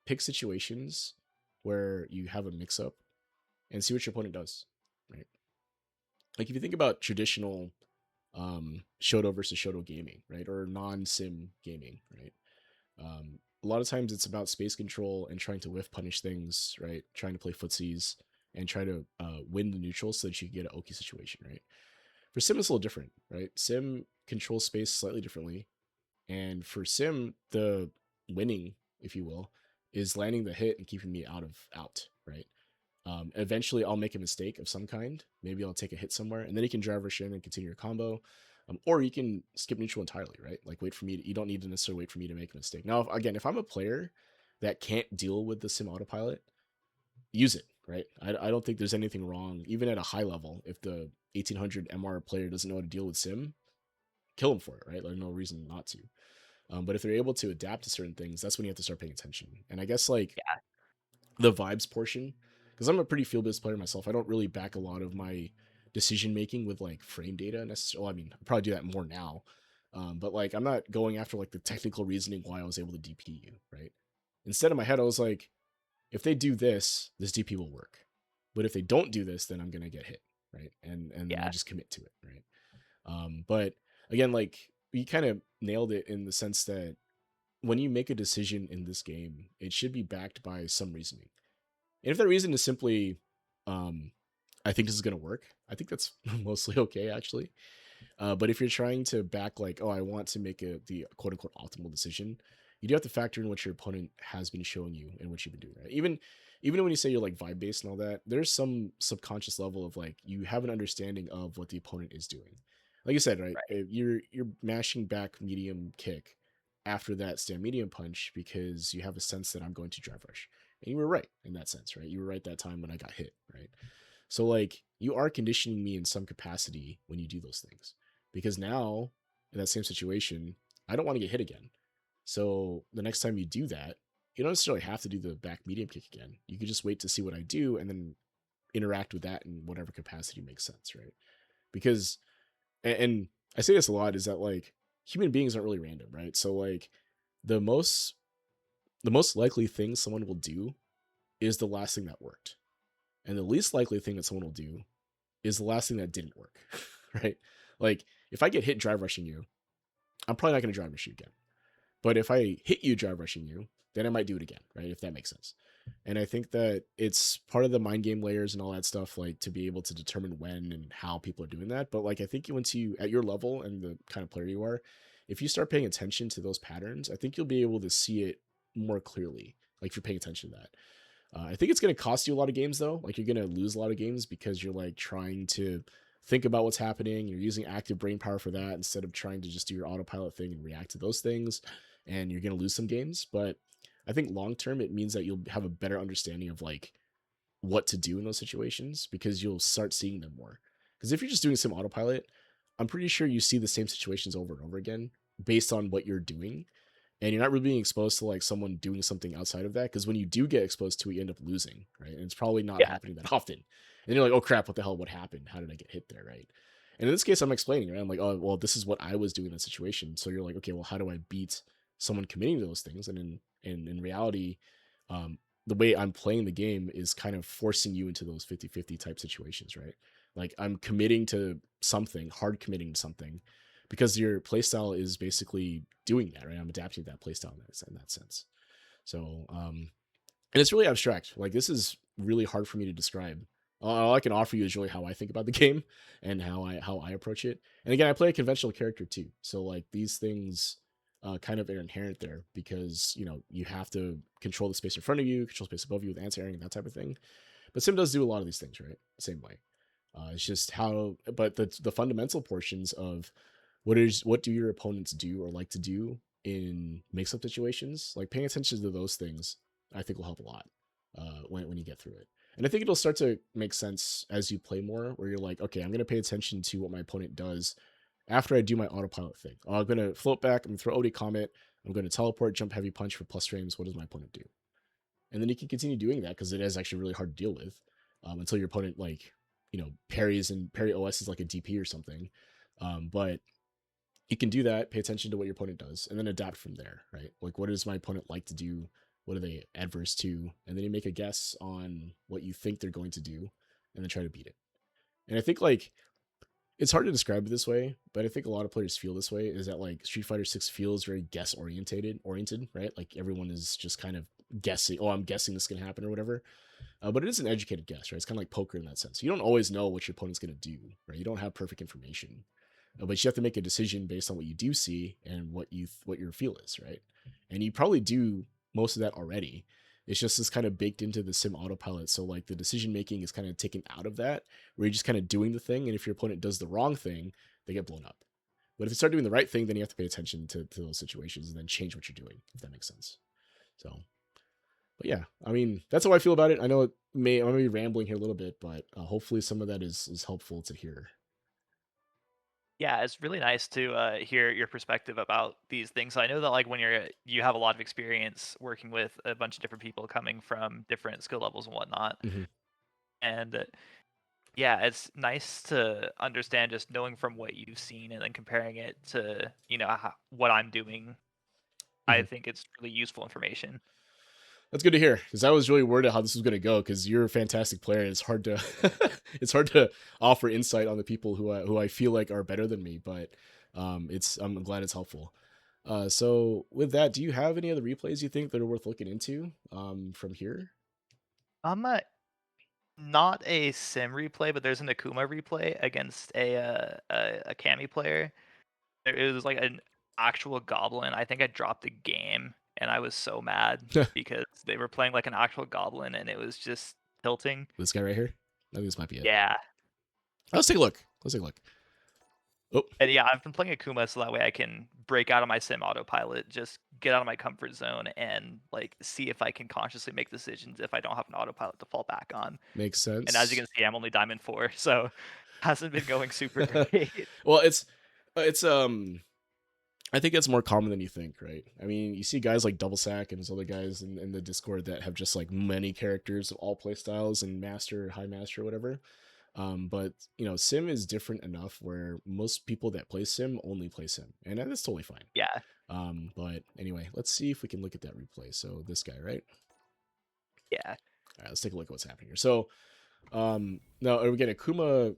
pick situations where you have a mix up and see what your opponent does. Right. Like if you think about traditional Shoto versus Shoto gaming, right, or non-sim gaming, right? A lot of times it's about space control and trying to whiff punish things, right? Trying to play footsies and try to win the neutral so that you can get an Oki situation, right? For Sim, it's a little different, right? Sim controls space slightly differently. And for Sim, the winning, if you will, is landing the hit and keeping me out, right? Eventually, I'll make a mistake of some kind. Maybe I'll take a hit somewhere, and then you can drive rush in and continue your combo. Or you can skip neutral entirely, right? Like wait for me. You don't need to necessarily wait for me to make a mistake. Now, if I'm a player that can't deal with the sim autopilot, use it, right? I don't think there's anything wrong, even at a high level. If the 1800 MR player doesn't know how to deal with sim, kill them for it, right? Like no reason not to. But if they're able to adapt to certain things, that's when you have to start paying attention. And I guess like Yeah, the vibes portion, because I'm a pretty field based player myself. I don't really back a lot of my decision making with like frame data necessarily. Well, I mean, I probably do that more now, but like I'm not going after like the technical reasoning why I was able to DP you, right? Instead, in my head, I was like, if they do this, this DP will work. But if they don't do this, then I'm gonna get hit, right? And then I yeah, just commit to it, right? But again, like you kind of nailed it in the sense that when you make a decision in this game, it should be backed by some reasoning. And if that reason is simply, um, I think this is going to work, I think that's mostly okay, actually. But if you're trying to back, like, oh, I want to make the quote unquote optimal decision, you do have to factor in what your opponent has been showing you and what you've been doing, right? Even when you say you're like vibe based and all that, there's some subconscious level of like you have an understanding of what the opponent is doing. Like you said, right? right. You're mashing back medium kick after that stand medium punch because you have a sense that I'm going to drive rush. And you were right in that sense, right? You were right that time when I got hit, right? So like you are conditioning me in some capacity when you do those things. Because now in that same situation, I don't want to get hit again. So the next time you do that, you don't necessarily have to do the back medium kick again. You could just wait to see what I do and then interact with that in whatever capacity makes sense, right? Because and I say this a lot is that like human beings aren't really random, right? So like the most the most likely thing someone will do is the last thing that worked. And the least likely thing that someone will do is the last thing that didn't work, right? Like if I get hit drive rushing you, I'm probably not going to drive rush you again. But if I hit you drive rushing you, then I might do it again, right? If that makes sense. And I think that it's part of the mind game layers and all that stuff, like to be able to determine when and how people are doing that. But like I think once you at your level and the kind of player you are, if you start paying attention to those patterns, I think you'll be able to see it more clearly. Like if you're paying attention to that. I think it's going to cost you a lot of games though. Like you're going to lose a lot of games because you're like trying to think about what's happening. You're using active brain power for that instead of trying to just do your autopilot thing and react to those things. And you're going to lose some games. But I think long term, it means that you'll have a better understanding of like what to do in those situations because you'll start seeing them more. Because if you're just doing some autopilot, I'm pretty sure you see the same situations over and over again based on what you're doing and you're not really being exposed to like someone doing something outside of that because when you do get exposed to it you end up losing, right? And it's probably not Yeah, happening that often, and then you're like, oh crap, what the hell, what happened, how did I get hit there, right? And in this case I'm explaining, right? I'm like, oh well, this is what I was doing in that situation. So you're like, okay, well, how do I beat someone committing to those things? And in reality, um the way I'm playing the game is kind of forcing you into those 50-50 type situations, right? Like I'm committing to something, hard committing to something because your playstyle is basically doing that, right? I'm adapting that playstyle in that sense. So, and it's really abstract. Like this is really hard for me to describe. All I can offer you is really how I think about the game and how I approach it. And again, I play a conventional character too, so like these things kind of are inherent there because you have to control the space in front of you, control space above you with anti-airing and that type of thing. But Sim does do a lot of these things, right? Same way. It's just how, but the fundamental portions of what do your opponents do or like to do in mix-up situations, like paying attention to those things, I think will help a lot when you get through it. And I think it'll start to make sense as you play more, where you're like, okay, I'm going to pay attention to what my opponent does after I do my autopilot thing. Oh, I'm going to float back. I'm going to throw OD Comet. I'm going to teleport, jump heavy punch for plus frames. What does my opponent do? And then you can continue doing that because it is actually really hard to deal with until your opponent like parries, and parry OS is like a DP or something. But you can do that, pay attention to what your opponent does, and then adapt from there, right? Like, what does my opponent like to do? What are they adverse to? And then you make a guess on what you think they're going to do, and then try to beat it. And I think like it's hard to describe it this way, but I think a lot of players feel this way. Is that like Street Fighter 6 feels very guess oriented, right? Like everyone is just kind of guessing. Oh, I'm guessing this can happen or whatever. But it is an educated guess, right? It's kind of like poker in that sense. You don't always know what your opponent's going to do, right? You don't have perfect information, but you have to make a decision based on what you do see and what your feel is, right? And you probably do most of that already. It's just this kind of baked into the sim autopilot. So like the decision making is kind of taken out of that, where you're just kind of doing the thing. And if your opponent does the wrong thing, they get blown up. But if you start doing the right thing, then you have to pay attention to those situations and then change what you're doing, if that makes sense. So, but yeah, I mean, that's how I feel about it. I know I'm gonna be rambling here a little bit, but hopefully some of that is helpful to hear. Yeah, it's really nice to hear your perspective about these things. I know that like when you have a lot of experience working with a bunch of different people coming from different skill levels and whatnot, Hmm. and yeah, it's nice to understand just knowing from what you've seen and then comparing it to what I'm doing. I Hmm. think it's really useful information. That's good to hear because I was really worried how this was going to go because you're a fantastic player. And it's hard to it's hard to offer insight on the people who I feel like are better than me, but it's I'm glad it's helpful. So with that, do you have any other replays you think that are worth looking into from here? I'm not a sim replay, but there's an Akuma replay against a Kami player. It was like an actual goblin. I think I dropped the game and I was so mad because they were playing like an actual goblin and it was just tilting. This guy right here. I think this might be it. Yeah. Let's take a look. Let's take a look. Oh, And yeah, I've been playing Akuma so that way I can break out of my sim autopilot, just get out of my comfort zone and like see if I can consciously make decisions if I don't have an autopilot to fall back on. makes And as you sense. can see, I'm only Diamond 4, so hasn't been going super great. Well, it's I think it's more common than you think, right? I mean, you see guys like Double Sack and there's other guys in the Discord that have just like many characters of all play styles and master, high master, whatever. But you know, Sim is different enough where most people that play Sim only play Sim, and that's totally fine. Yeah. But anyway, let's see if we can look at that replay. So this guy, right? Yeah. All right, let's take a look at what's happening here. So now again, Akuma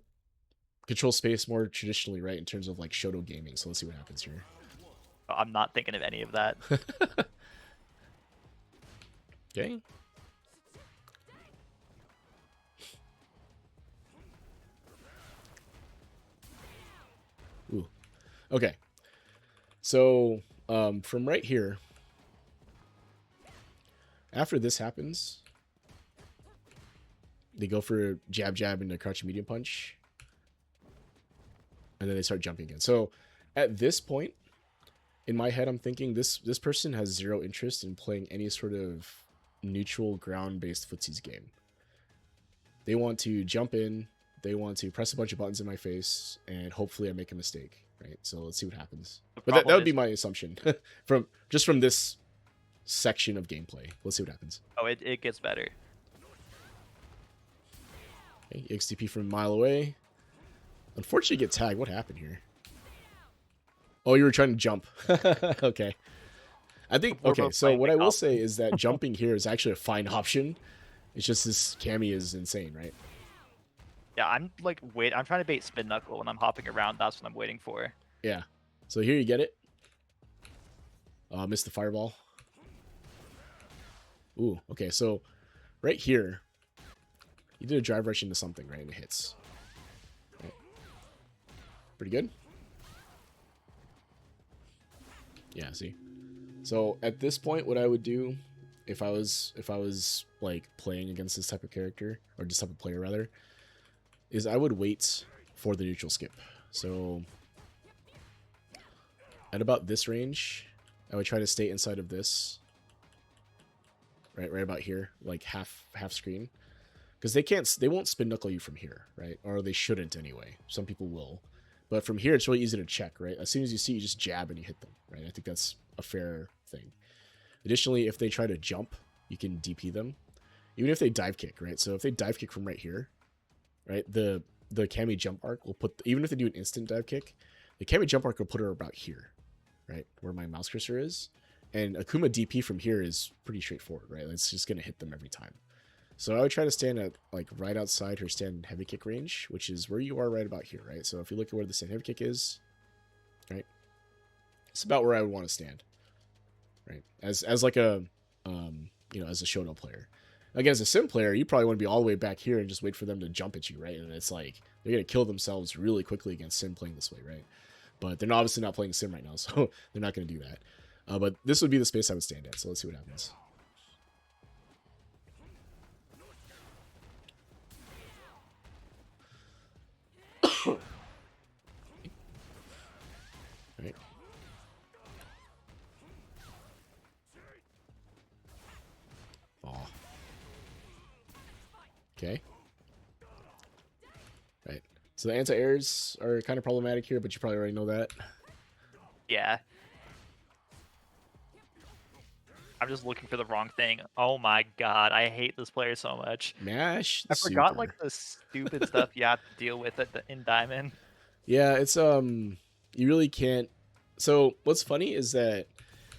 control space more traditionally, right, in terms of like Shoto gaming. So let's see what happens here. I'm not thinking of any of that. Okay. Ooh. Okay. So from right here, after this happens, they go for jab jab into crouch medium punch, and then they start jumping again. So at this point, in my head, I'm thinking this person has zero interest in playing any sort of neutral ground based footsies game. They want to jump in, they want to press a bunch of buttons in my face, and hopefully I make a mistake. Right. So let's see what happens. The But that problem would be is, my assumption from this section of gameplay. Let's see what happens. oh, it gets better. Okay, XTP from a mile away. Unfortunately, get tagged. What happened here? Oh, you were trying to jump. Okay. I think, We're okay, both so playing what the I will say goblin. is that jumping here is actually a fine option. It's just this Cammy is insane, right? Yeah, I'm trying to bait spin knuckle when I'm hopping around. That's what I'm waiting for. Yeah. So here you get it. Missed the fireball. Ooh, okay, so right here, you did a drive rush into something, right? And it hits. Right. Pretty good. Yeah, see? So at this point, what I would do if I was like playing against this type of character, or this type of player rather, is I would wait for the neutral skip. So at about this range, I would try to stay inside of this. Right about here, like half screen. Because they won't spin knuckle you from here, right? Or they shouldn't anyway. Some people will. But from here it's really easy to check, right? As soon as you see, you just jab and you hit them, right? I think that's a fair thing. Additionally, if they try to jump, you can DP them. Even if they dive kick, right? So if they dive kick from right here, right? The Kami jump arc will put, even if they do an instant dive kick, the Kami jump arc will put her about here, right? Where my mouse cursor is. And Akuma DP from here is pretty straightforward, right? It's just going to hit them every time. So I would try to stand at like right outside her stand heavy kick range, which is where you are right about here, right? So if you look at where the stand heavy kick is, right? It's about where I would want to stand, right? As like a as a Shoto player. Again, as a sim player, you probably want to be all the way back here and just wait for them to jump at you, right? And it's like they're gonna kill themselves really quickly against sim playing this way, right? But they're obviously not playing sim right now, so they're not gonna do that. But this would be the space I would stand at. So let's see what happens. Right. Oh. Okay. Right. So the anti-airs are kind of problematic here, but you probably already know that. Yeah. I'm just looking for the wrong thing. Oh my god, I hate this player so much. Mash the I forgot like super. the stupid stuff you have to deal with in Diamond. Yeah, it's you really can't. So what's funny is that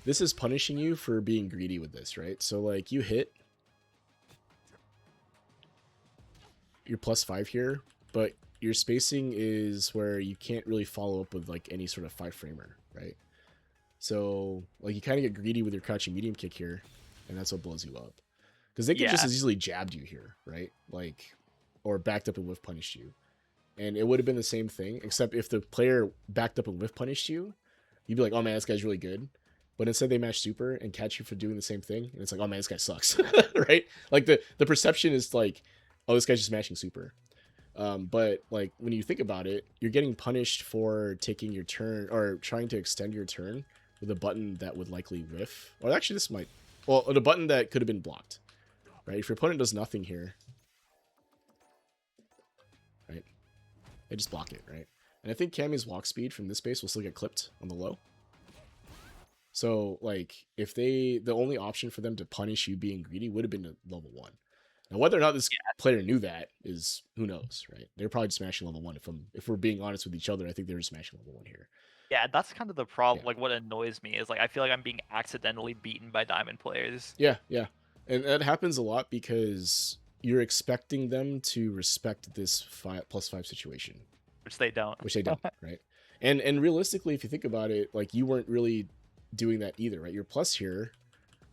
this is punishing you for being greedy with this, right? So like you hit your +5 here, but your spacing is where you can't really follow up with like any sort of 5-framer, right? So like you kind of get greedy with your crouching medium kick here, and that's what blows you up. Because they could just Yeah. as easily jabbed you here, right? Like, or backed up and whiff punished you, and it would have been the same thing, except if the player backed up and whiff punished you, you'd be like, oh man, this guy's really good. But instead they match super and catch you for doing the same thing, and it's like, oh man, this guy sucks, right? Like the perception is like, oh, this guy's just matching super. But like when you think about it, you're getting punished for taking your turn or trying to extend your turn with a button that would likely whiff. Or actually, this might, well, a button that could have been blocked, right? If your opponent does nothing here, right, they just block it, right? And I think Cammy's walk speed from this base will still get clipped on the low. So like if the only option for them to punish you being greedy would have been to level 1. Now whether or not this player knew that is who knows, right? They're probably just smashing level 1. If we're being honest with each other, I think they're just smashing level 1 here. Yeah, that's kind of the Yeah. problem. Like, what annoys me is like I feel like I'm being accidentally beaten by Diamond players, Yeah, yeah. And that happens a lot because you're expecting them to respect this +5 situation, which they don't. which they don't, right? And realistically, if you think about it, like you weren't really doing that either, right? You're plus here,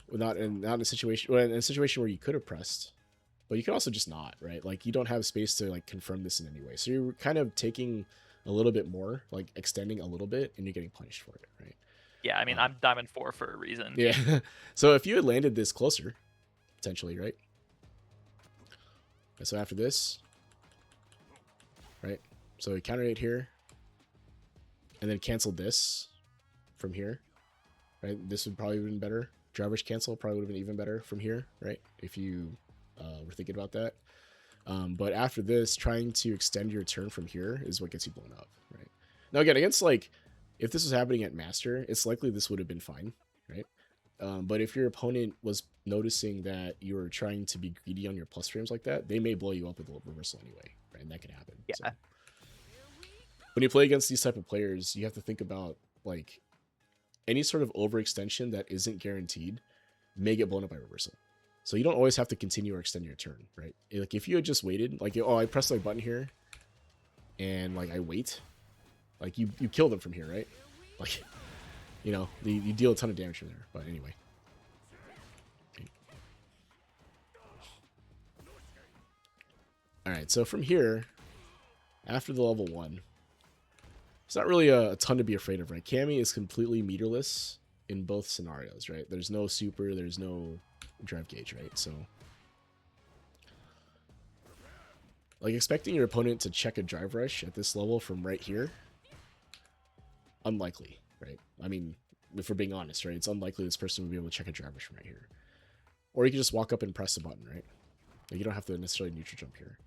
not in a situation, well, in a situation where you could have pressed, but you could also just not, right? Like you don't have space to like confirm this in any way, so you're kind of taking a little bit more, like extending a little bit, and you're getting punished for it, right? Yeah, I mean, I'm Diamond 4 for a reason. Yeah. So if you had landed this closer, potentially, right? So after this, right? So we countered it here, and then canceled this from here, right? This would probably have been better. Driver's cancel probably would have been even better from here, right? If you were thinking about that. But after this, trying to extend your turn from here is what gets you blown up, right? Now again, against like, if this was happening at Master, it's likely this would have been fine, right? But if your opponent was noticing that you were trying to be greedy on your plus frames like that, they may blow you up with a reversal anyway, right? And that can happen. Yeah. So when you play against these type of players, you have to think about like any sort of overextension that isn't guaranteed may get blown up by reversal. So you don't always have to continue or extend your turn, right? Like if you had just waited, like, oh, I press my button here and like I wait, like you kill them from here, right? Like, you know, you deal a ton of damage from there. But anyway. Okay. All right, so from here, after the level 1, it's not really a ton to be afraid of, right? Cammy is completely meterless in both scenarios, right? There's no super, there's no drive gauge, right? So like expecting your opponent to check a drive rush at this level from right here, unlikely, right? I mean, if we're being honest, right? It's unlikely this person would be able to check a drive rush from right here. Or you can just walk up and press a button, right? Like you don't have to necessarily neutral jump here.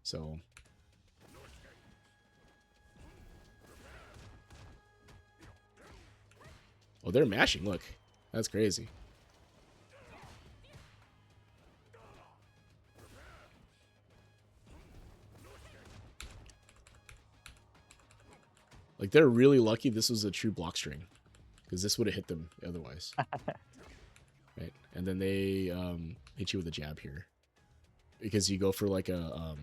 So oh, they're mashing, look. That's crazy. Like, they're really lucky this was a true block string, because this would have hit them otherwise. Right? And then they hit you with a jab here, because you go for like a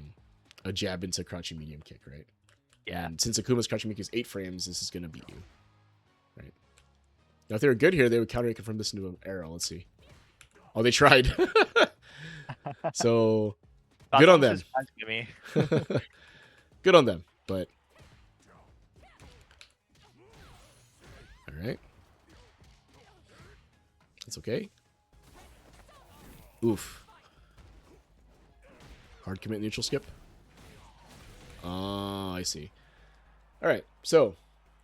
jab into crouching medium kick, right? Yeah. And since Akuma's crouching medium kick is 8 frames, this is going to beat you. Right? Now, if they were good here, they would counter confirm this into an arrow. Let's see. Oh, they tried. So, That's good on honestly them. surprising to me. Good on them, but all right. That's okay. Oof. Hard commit neutral skip. Oh, I see. All right. So,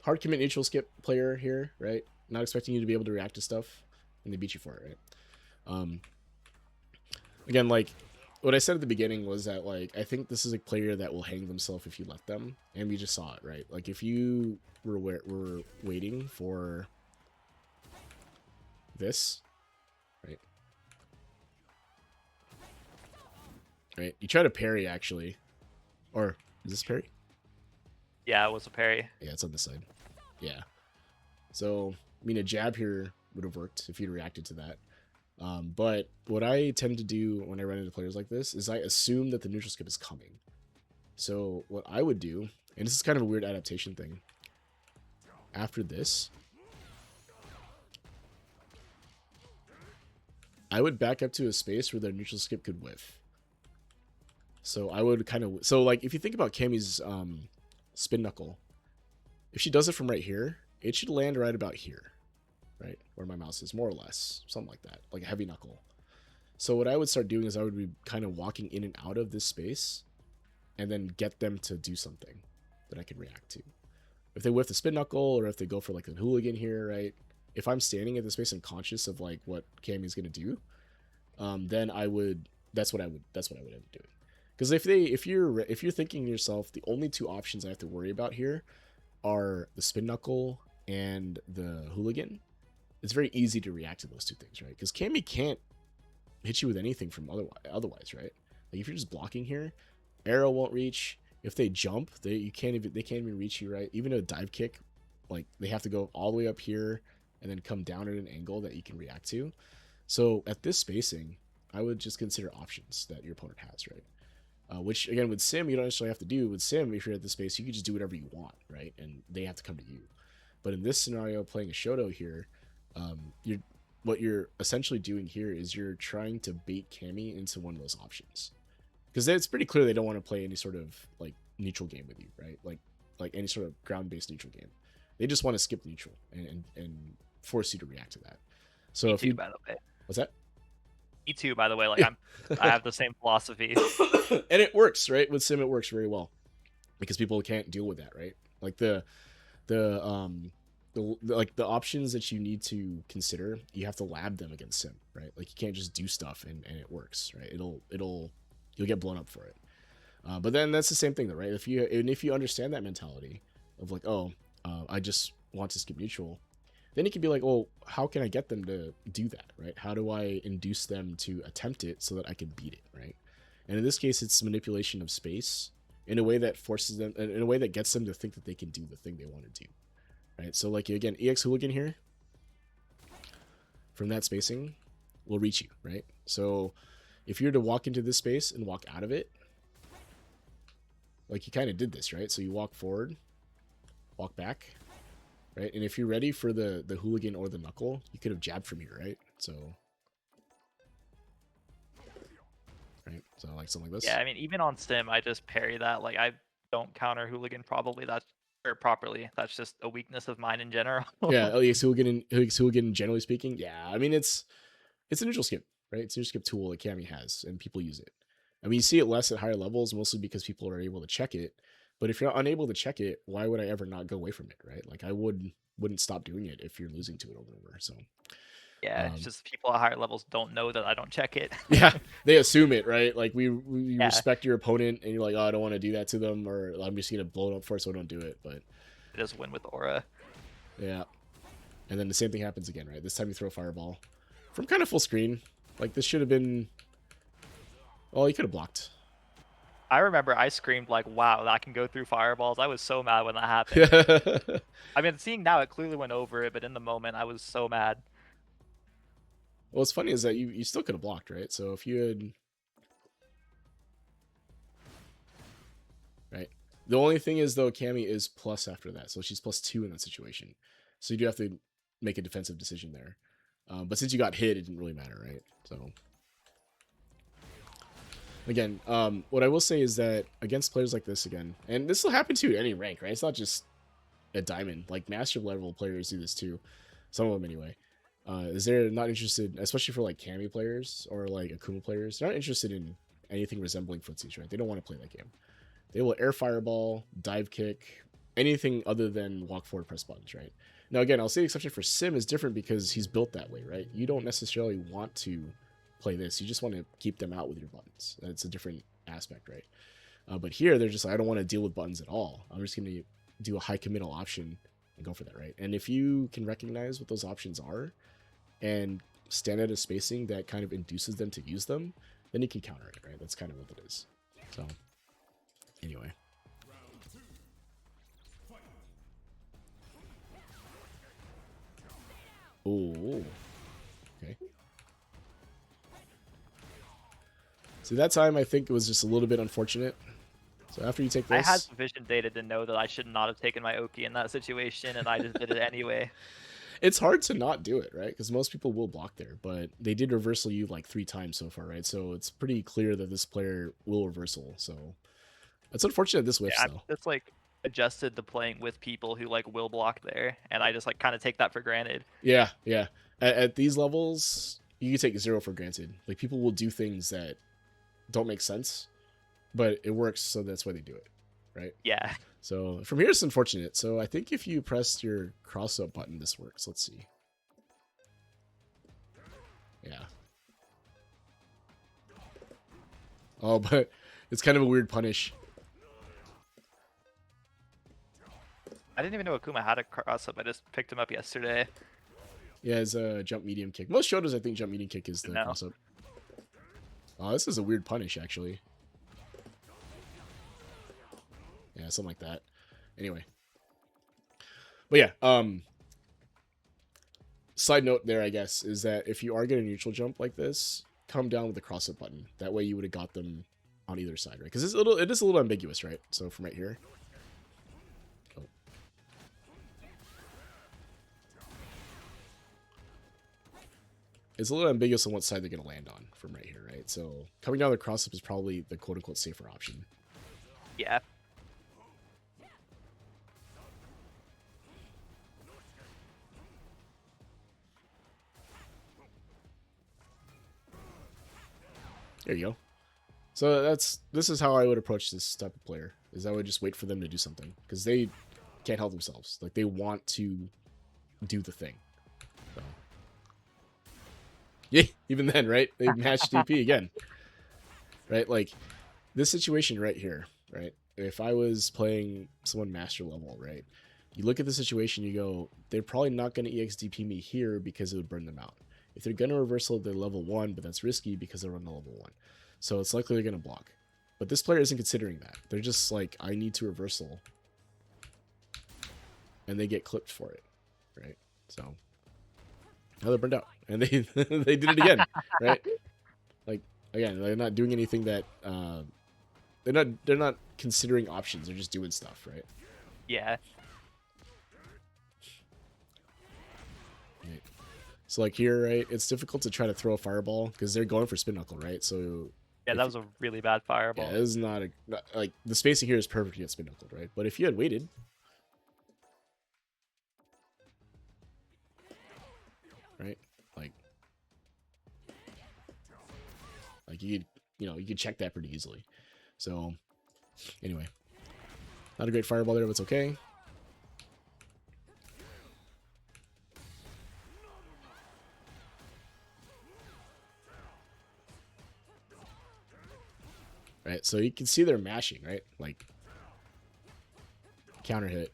hard commit neutral skip player here, right? Not expecting you to be able to react to stuff, and they beat you for it, right? Again, like, what I said at the beginning was that, like, I think this is a player that will hang themselves if you let them, and we just saw it, right? Like, if you were waiting for this, right? Right? You try to parry, actually. Or, is this parry? Yeah, it was a parry. Yeah, it's on this side. Yeah. So, I mean, a jab here would have worked if you'd reacted to that. But what I tend to do when I run into players like this is I assume that the neutral skip is coming. So what I would do, and this is kind of a weird adaptation thing, after this, I would back up to a space where their neutral skip could whiff. So I would kind of, so like if you think about Cammy's spin knuckle, if she does it from right here, it should land right about here, right? Where my mouse is, more or less, something like that, like a heavy knuckle. So what I would start doing is I would be kind of walking in and out of this space and then get them to do something that I can react to. If they whiff the spin knuckle or if they go for like a hooligan here, right? If I'm standing at the space and conscious of like what Cammy's gonna do, then I would. That's what I would end up doing. Because if you're thinking to yourself, the only two options I have to worry about here are the spin knuckle and the hooligan, it's very easy to react to those two things, right? Because Cammy can't hit you with anything from otherwise, right? Like if you're just blocking here, arrow won't reach. If they jump, they can't even reach you, right? Even a dive kick, like they have to go all the way up here and then come down at an angle that you can react to. So at this spacing, I would just consider options that your opponent has, right? Which again with Sim you don't necessarily have to do. With Sim, if you're at this space, you can just do whatever you want, right? And they have to come to you. But in this scenario, playing a Shoto here, what you're essentially doing here is you're trying to bait Cammy into one of those options, because it's pretty clear they don't want to play any sort of like neutral game with you, right? Like any sort of ground-based neutral game. They just want to skip neutral and force you to react to that. So Me if too, you by the way. what's that? Me too, by the way. Like I have the same philosophy. And it works, right? With Sim, it works very well because people can't deal with that, right? Like like the options that you need to consider, you have to lab them against Sim, right? Like you can't just do stuff and it works, right? You'll get blown up for it. But then that's the same thing, though, right? If you understand that mentality of like, I just want to skip neutral, then you can be like, well, how can I get them to do that, right? How do I induce them to attempt it so that I can beat it, right? And in this case, it's manipulation of space in a way that forces them, in a way that gets them to think that they can do the thing they want to do, right? So like again, EX Hooligan here, from that spacing, will reach you, right? So if you're to walk into this space and walk out of it, like you kind of did this, right? So you walk forward, walk back, right? And if you're ready for the hooligan or the knuckle, you could have jabbed from here, right? So, right? So like something like this. Yeah, I mean, even on Sim, I just parry that. Like I don't counter hooligan properly. Properly. That's just a weakness of mine in general. Yeah, EX Hooligan, generally speaking, yeah. I mean, it's a neutral skip, right? It's a neutral skip tool that Cammy has, and people use it. I mean, you see it less at higher levels, mostly because people are able to check it. But if you're unable to check it, why would I ever not go away from it, right? Like I wouldn't stop doing it if you're losing to it over and over. So Yeah, it's just people at higher levels don't know that I don't check it. yeah, they assume it, right? Like we Yeah. respect your opponent, and you're like, oh, I don't want to do that to them, or I'm just gonna blow it up first, so I don't do it. But It does win with aura. yeah, and then the same thing happens again, right? This time you throw a fireball from kind of full screen. Like this should have been. Oh, you could have blocked. I remember I screamed like, "Wow, that can go through fireballs!" I was so mad when that happened. I mean, seeing now it clearly went over it, but in the moment I was so mad. Well, what's funny is that you still could have blocked, right? So if you had, right, the only thing is though, Cammy is plus after that, so she's +2 in that situation. So you do have to make a defensive decision there. But since you got hit, it didn't really matter, right? So again, what I will say is that against players like this again, and this will happen to you at any rank, right? It's not just a diamond. Like master level players do this too, some of them anyway. Is they're not interested, especially for like Cammy players or like Akuma players, they're not interested in anything resembling footsies, right? They don't want to play that game. They will air fireball, dive kick, anything other than walk forward, press buttons, right? Now again, I'll say the exception for Sim is different because he's built that way, right? You don't necessarily want to play this. You just want to keep them out with your buttons. It's a different aspect, right? But here they're just like, I don't want to deal with buttons at all. I'm just going to do a high committal option and go for that, right? And if you can recognize what those options are and stand at a spacing that kind of induces them to use them, then you can counter it, right? That's kind of what it is. So anyway. Oh, okay. So that time I think it was just a little bit unfortunate. So after you take I had this, sufficient data to know that I should not have taken my Oki in that situation, and I just did it anyway. it's hard to not do it, right? Because most people will block there, but they did reversal you like 3 times so far, right? So it's pretty clear that this player will reversal. So it's unfortunate this whiffs Yeah, I'm though. just like adjusted to playing with people who like will block there, and I just like kind of take that for granted. Yeah, yeah. At these levels, you can take 0 for granted. Like people will do things that don't make sense, but it works, so that's why they do it, right? Yeah. So from here, it's unfortunate. So I think if you press your cross-up button, this works. Let's see. Yeah. Oh, but it's kind of a weird punish. I didn't even know Akuma had a cross up. I just picked him up yesterday. Yeah, it's a jump medium kick. Most shotos, I think jump medium kick is the No. cross-up. Oh, this is a weird punish, actually. Yeah, something like that. Anyway. But yeah, side note there, I guess, is that if you are getting a neutral jump like this, come down with the cross-up button. That way you would have got them on either side, right? Because it is a little ambiguous, right? So from right here. Oh. It's a little ambiguous on what side they're going to land on from right here, right? So coming down the cross-up is probably the quote-unquote safer option. Yeah. There you go. So this is how I would approach this type of player, is I would just wait for them to do something, because they can't help themselves. Like, they want to do the thing. So. Yeah, even then, right? They match DP again. Right? Like, this situation right here, right? If I was playing someone master level, right? You look at the situation, you go, they're probably not going to EXDP me here because it would burn them out. If they're going to reversal, they're level 1, but that's risky because they're on the level 1. So it's likely they're going to block. But this player isn't considering that. They're just like, I need to reversal. And they get clipped for it, right? So now they're burned out. And they they did it again, right? Like, again, they're not doing anything that... they're not considering options. They're just doing stuff, right? Yeah. Right. So like here, right, it's difficult to try to throw a fireball because they're going for spin knuckle, right? So Yeah, that was a really bad fireball. yeah, it is not like the spacing here is perfect to get spin knuckled, right? But if you had waited, right, like you could check that pretty easily. So anyway, not a great fireball there, but it's okay. Right, so you can see they're mashing, right? Like counter hit,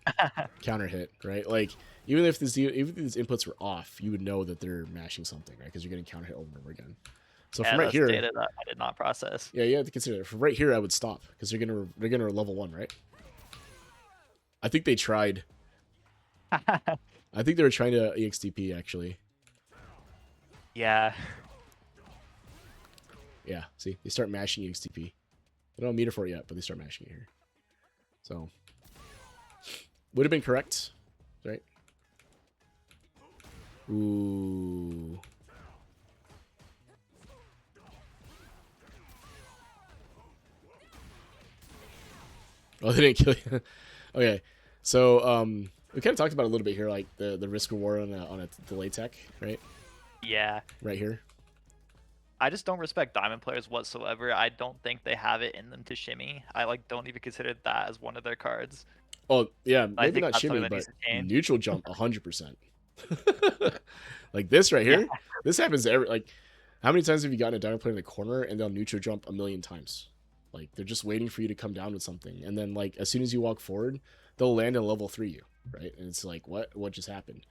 right? Like even if these inputs were off, you would know that they're mashing something, right? Because you're getting counter hit over and over again. So Yeah, from right that's here, data that I did not process. yeah, you have to consider that. From right here, I would stop because they're gonna level 1, right? I think they tried. I think they were trying to EXDP actually. Yeah. Yeah, see, they start mashing EXDP. They don't meter for it yet, but they start mashing it here. So would have been correct, right? Ooh. Oh, they didn't kill you. Okay, so we kind of talked about it a little bit here, like the risk reward on a delay tech, right? Yeah. Right here. I just don't respect diamond players whatsoever. I don't think they have it in them to shimmy. I like don't even consider that as one of their cards. Oh yeah, I maybe think not that's something shimmy, that but needs to change. neutral jump 100%. Like this right Yeah. here, this happens to every like How many times have you gotten a diamond player in the corner and they'll neutral jump a million times? Like they're just waiting for you to come down with something, and then like as soon as you walk forward, they'll land and level 3 you, right? And it's like what just happened?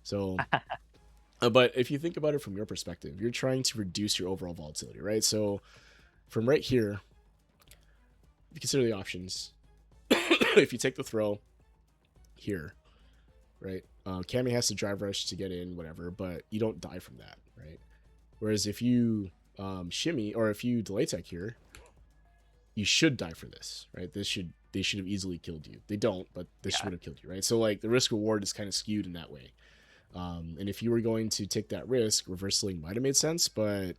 So, but if you think about it from your perspective, you're trying to reduce your overall volatility, right? So from right here, if you consider the options, if you take the throw here, right? Cammy has to drive rush to get in, whatever, but you don't die from that, right? Whereas if you shimmy or if you delay tech here, you should die for this, right? They should have easily killed you. They don't, but this Yeah. would have killed you, right? So like the risk reward is kind of skewed in that way. And if you were going to take that risk, reversaling might have made sense, but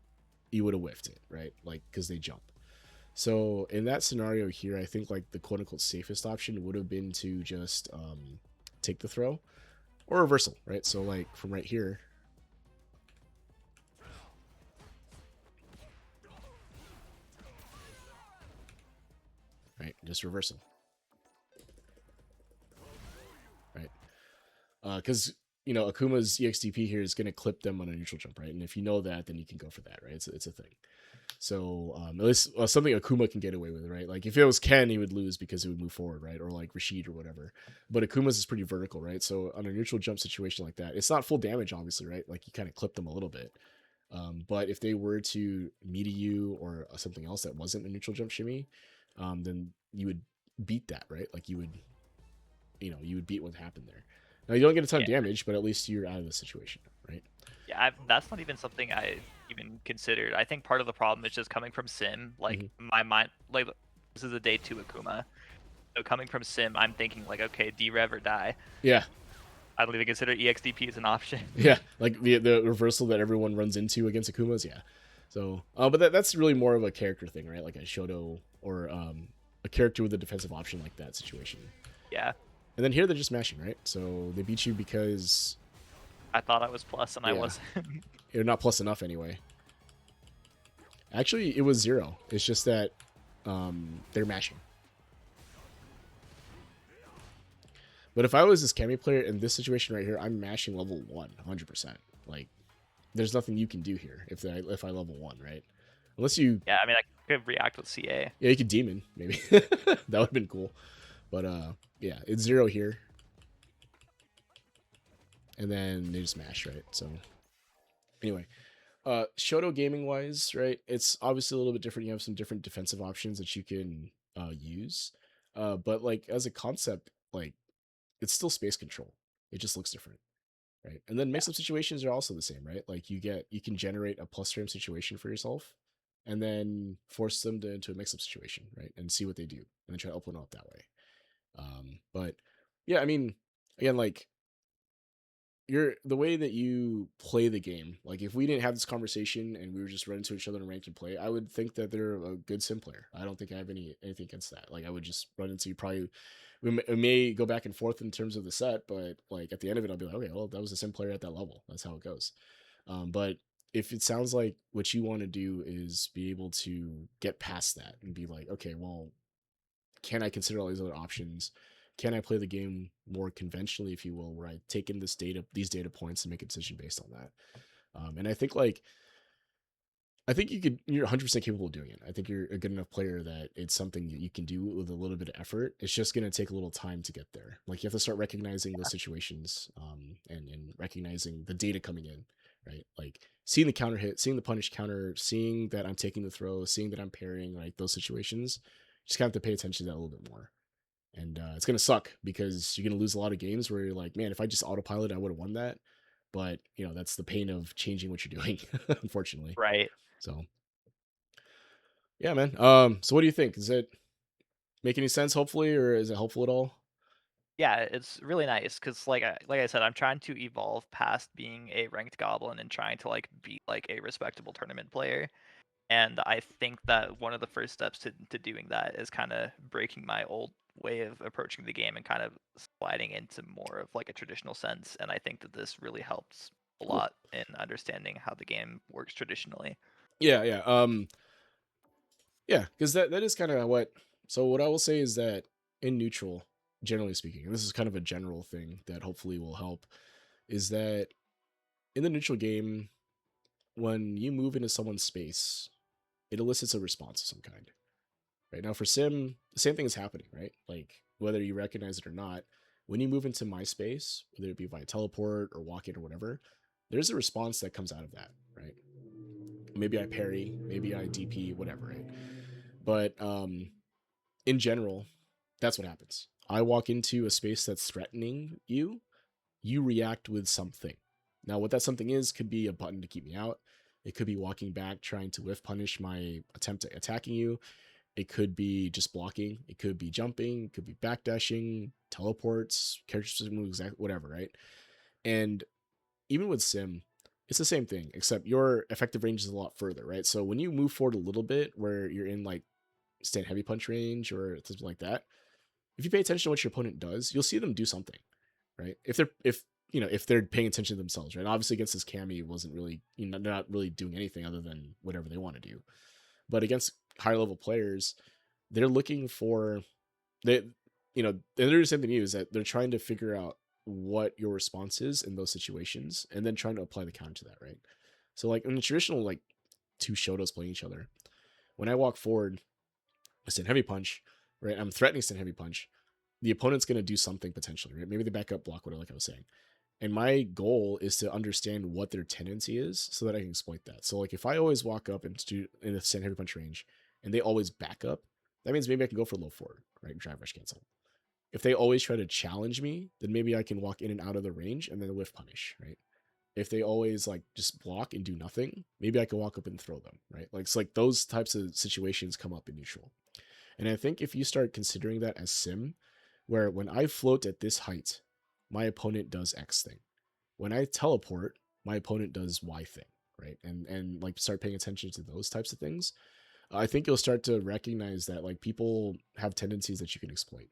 you would have whiffed it, right? Like because they jump. So in that scenario here, I think like the quote unquote safest option would have been to just take the throw or reversal, right? So like from right here, right? Just reversal, right? Because you know Akuma's EXDP here is going to clip them on a neutral jump, right? And if you know that, then you can go for that, right? It's a thing. So at least something Akuma can get away with, right? Like if it was Ken, he would lose because he would move forward, right? Or like Rashid or whatever. But Akuma's is pretty vertical, right? So on a neutral jump situation like that, it's not full damage, obviously, right? Like you kind of clip them a little bit. But if they were to meet you or something else that wasn't a neutral jump shimmy, then you would beat that, right? Like you would beat what happened there. Now you don't get a ton of Yeah. damage, but at least you're out of the situation, right? Yeah, that's not even something I even considered. I think part of the problem is just coming from Sim. Like Mm-hmm. my mind, like this is a day two Akuma. So coming from Sim, I'm thinking like, okay, D-Rev or die. Yeah, I don't even consider EXDP as an option. yeah, like the reversal that everyone runs into against Akumas, yeah. So, but that's really more of a character thing, right? Like a Shoto or a character with a defensive option like that situation. Yeah, And then here they're just mashing, right? So they beat you because I thought I was plus and I yeah, wasn't. you're not plus enough anyway. Actually, it was 0. It's just that they're mashing. But if I was this Cammy player in this situation right here, I'm mashing level 1, 100%. Like, there's nothing you can do here if I level 1, right? Unless you, Yeah, I mean I could react with CA. yeah, you could demon maybe. That would have been cool. But yeah, it's 0 here, and then they just mash, right? So anyway, Shoto gaming wise, right? It's obviously a little bit different. You have some different defensive options that you can use, but like as a concept, like it's still space control. It just looks different, right? And then Yeah, mix-up situations are also the same, right? Like you can generate a plus frame situation for yourself, and then force them into a mix-up situation, right? And see what they do, and then try to open up that way. But yeah, I mean, again, like you're the way that you play the game. Like if we didn't have this conversation and we were just running to each other in ranked and play, I would think that they're a good sim player. I don't think I have anything against that. Like I would just run into you probably. We may go back and forth in terms of the set, but like at the end of it, I'll be like, okay, well, that was a sim player at that level. That's how it goes. But if it sounds like what you want to do is be able to get past that and be like, okay, well, can I consider all these other options? Can I play the game more conventionally, if you will, where I take in these data points, and make a decision based on that? And I think you're 100% capable of doing it. I think you're a good enough player that it's something that you can do with a little bit of effort. It's just going to take a little time to get there. Like you have to start recognizing those situations, and recognizing the data coming in, right? Like seeing the counter hit, seeing the punish counter, seeing that I'm taking the throw, seeing that I'm parrying, like those situations. Just kind of have to pay attention to that a little bit more. And it's gonna suck because you're gonna lose a lot of games where you're like, man, if I just autopilot, I would have won that. But that's the pain of changing what you're doing, unfortunately. right. So yeah, man. So what do you think? Does it make any sense? Hopefully, or is it helpful at all? Yeah, it's really nice because like I said, I'm trying to evolve past being a ranked goblin and trying to like be like a respectable tournament player. And I think that one of the first steps to doing that is kind of breaking my old way of approaching the game and kind of sliding into more of like a traditional sense. And I think that this really helps a Cool. lot in understanding how the game works traditionally. Yeah, yeah. Yeah, because that is kind of what. So what I will say is that in neutral, generally speaking, and this is kind of a general thing that hopefully will help, is that in the neutral game, when you move into someone's space, it elicits a response of some kind. Right now, for Sim, the same thing is happening, right? Like whether you recognize it or not, when you move into my space, whether it be via teleport or walk in or whatever, there's a response that comes out of that, right? Maybe I parry, maybe I DP, whatever, right? But in general, that's what happens. I walk into a space that's threatening you, you react with something. Now, what that something is could be a button to keep me out. It could be walking back, trying to whiff punish my attempt at attacking you. It could be just blocking. It could be jumping. It could be backdashing, teleports, character moves, whatever, right? And even with Sim, it's the same thing, except your effective range is a lot further, right? So when you move forward a little bit, where you're in like stand heavy punch range or something like that, if you pay attention to what your opponent does, you'll see them do something, right? If they're paying attention to themselves, right? Obviously against this Cammy wasn't really, they're not really doing anything other than whatever they want to do. But against higher level players, they're looking for they they're the same thing to you, is that they're trying to figure out what your response is in those situations and then trying to apply the counter to that, right? So like in the traditional like two Shotos playing each other, when I walk forward, I stand heavy punch, right? I'm threatening stand heavy punch. The opponent's going to do something potentially, right? Maybe they back up block, whatever, like I was saying. And my goal is to understand what their tendency is so that I can exploit that. So like if I always walk up and in the stand heavy punch range and they always back up, that means maybe I can go for low forward, right? Drive rush cancel. If they always try to challenge me, then maybe I can walk in and out of the range and then whiff punish, right? If they always like just block and do nothing, maybe I can walk up and throw them, right? Like it's like those types of situations come up in neutral. And I think if you start considering that as Sim, where when I float at this height, my opponent does X thing. When I teleport, my opponent does Y thing, right? And like start paying attention to those types of things, I think you'll start to recognize that like people have tendencies that you can exploit.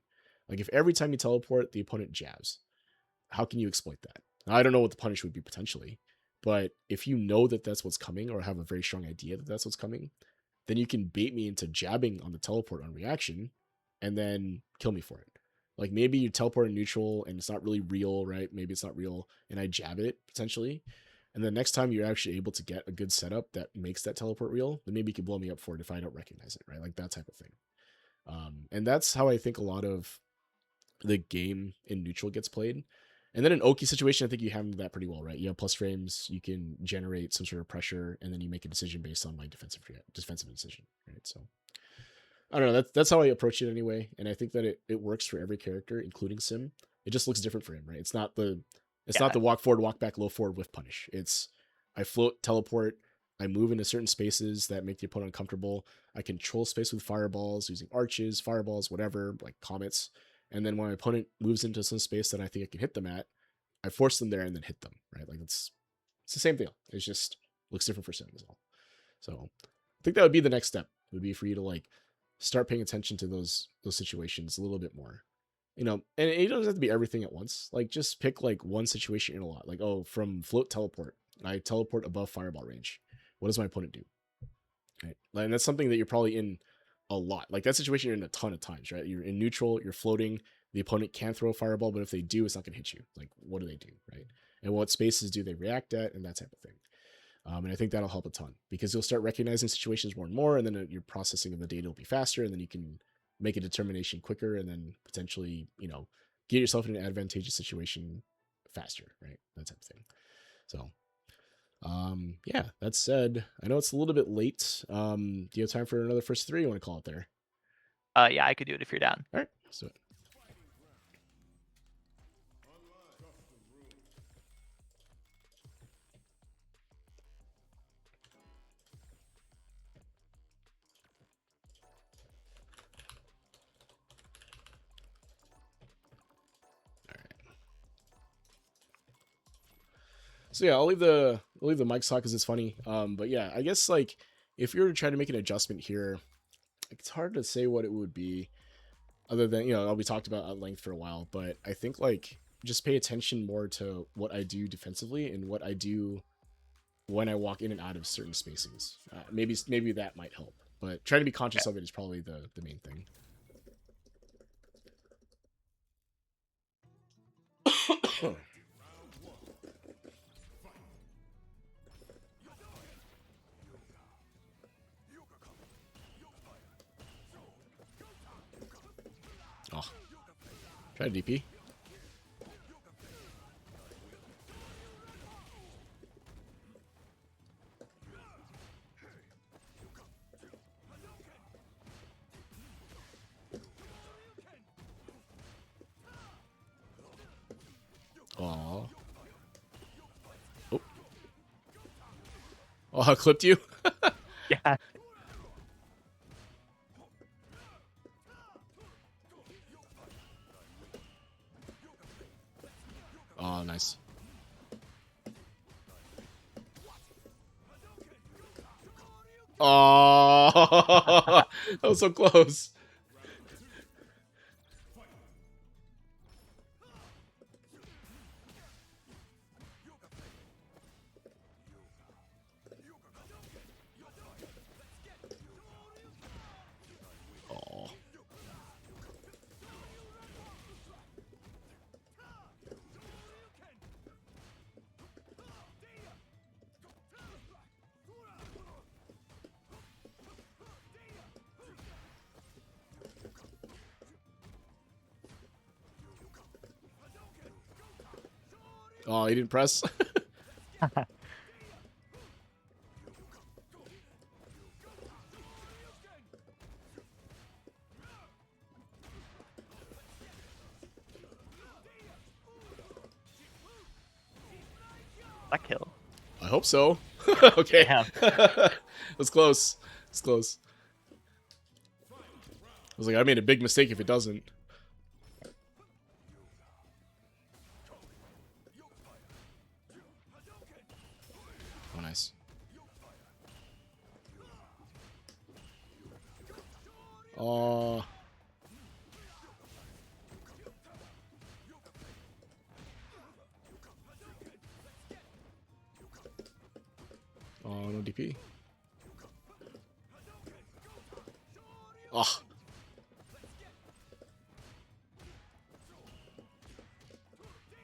Like if every time you teleport, the opponent jabs, how can you exploit that? Now, I don't know what the punish would be potentially, but if you know that that's what's coming or have a very strong idea that that's what's coming, then you can bait me into jabbing on the teleport on reaction and then kill me for it. Like maybe you teleport in neutral and it's not really real, right? Maybe it's not real and I jab it potentially. And the next time you're actually able to get a good setup that makes that teleport real, then maybe you can blow me up for it if I don't recognize it, right? Like that type of thing. And that's how I think a lot of the game in neutral gets played. And then in Oki situation, I think you handle that pretty well, right? You have plus frames, you can generate some sort of pressure, and then you make a decision based on like defensive decision, right? So I don't know. That's how I approach it anyway, and I think that it works for every character, including Sim. It just looks different for him, right? It's not the Yeah. walk forward, walk back, low forward with punish. It's I float, teleport, I move into certain spaces that make the opponent uncomfortable. I control space with fireballs, using arches, fireballs, whatever, like comets. And then when my opponent moves into some space that I think I can hit them at, I force them there and then hit them, right? Like it's the same deal. It's just looks different for Sim as well. So I think that would be the next step. Would be for you to like start paying attention to those situations a little bit more. And it doesn't have to be everything at once. Like just pick like one situation in a lot. Like, oh, from float teleport, I teleport above fireball range. What does my opponent do? Right. And that's something that you're probably in a lot. Like that situation you're in a ton of times, right? You're in neutral, you're floating, the opponent can throw a fireball, but if they do, it's not gonna hit you. Like, what do they do? Right. And what spaces do they react at and that type of thing. And I think that'll help a ton because you'll start recognizing situations more and more, and then your processing of the data will be faster, and then you can make a determination quicker, and then potentially, get yourself in an advantageous situation faster, right? That type of thing. So, yeah. That said, I know it's a little bit late. Do you have time for another first three? You want to call it there? Yeah, I could do it if you're down. All right, let's do it. So yeah, I'll leave the mic talk because it's funny. But yeah, I guess like if you're trying to make an adjustment here, it's hard to say what it would be, other than I'll be talked about at length for a while. But I think like just pay attention more to what I do defensively and what I do when I walk in and out of certain spaces. Maybe that might help. But trying to be Okay. conscious of it is probably the main thing. Try DP. Aw. Oh. Oh, I clipped you? Yeah. Oh, nice. Oh, that was so close. Oh. Oh, he didn't press. That kill. I hope so. Okay. Damn. That's close. It's close. I was like, I made a big mistake if it doesn't. Oh, nice. Oh. Oh, no DP. Oh.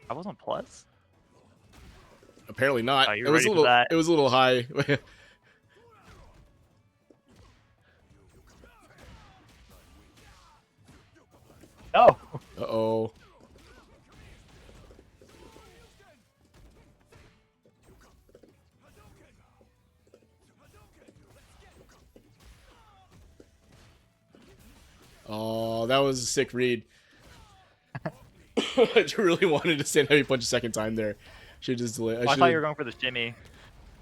I wasn't plus. Apparently not. Oh, you It were was ready a for little. that. It was a little high. Oh. Uh-oh. Oh, that was a sick read. I really wanted to stand heavy punch a second time there. Should just delay. I Oh, I thought you should. were going for the shimmy.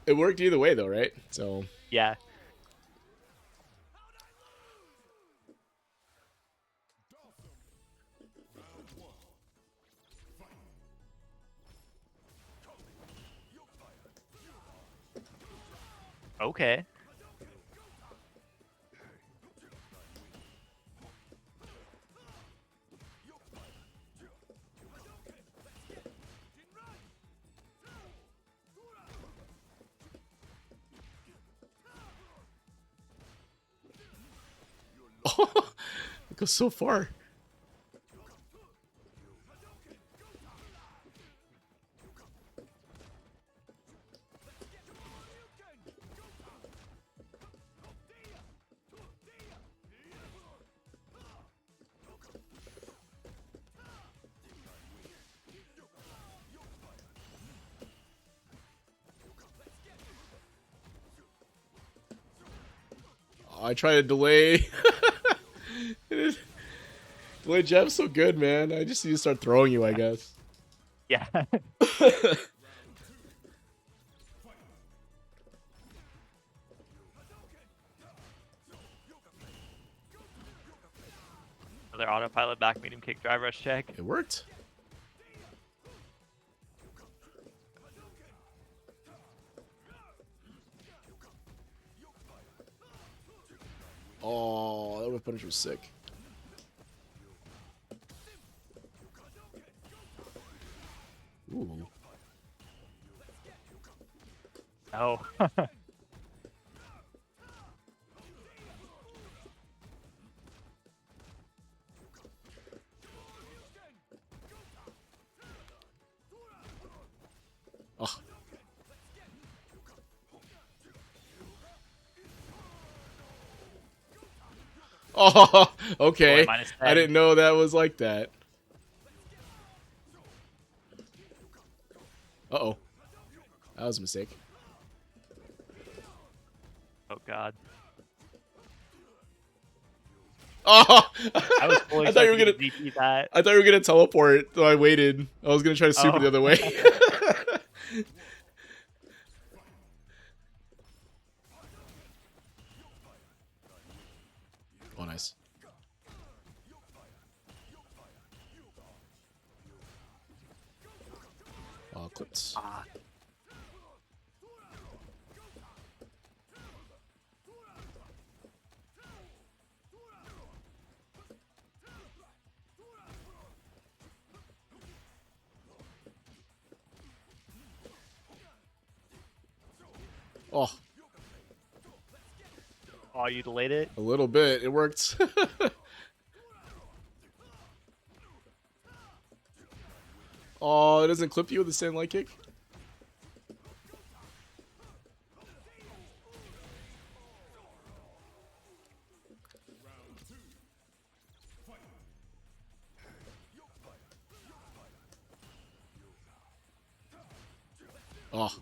It worked either way though, right? So. Yeah. Okay. Oh, it goes so far. I try to delay. Delay jab's so good, man. I just need to start throwing you, I guess. Yeah. Another autopilot back medium kick drive rush check. It worked. Oh, that whip punish was sick. Ooh. Oh. Oh. Oh, okay. Boy, minus I 10. didn't know that was like that. That was a mistake. Oh god. Oh, I was fully I thought you were expecting you to gonna. DP that. I thought you were gonna teleport, so I waited. I was gonna try to super Oh. the other way. Oh, nice. Clips. Ah. Oh, Oh, you delayed it? a little bit. It worked. Oh, it doesn't clip you with the sand light kick? Oh.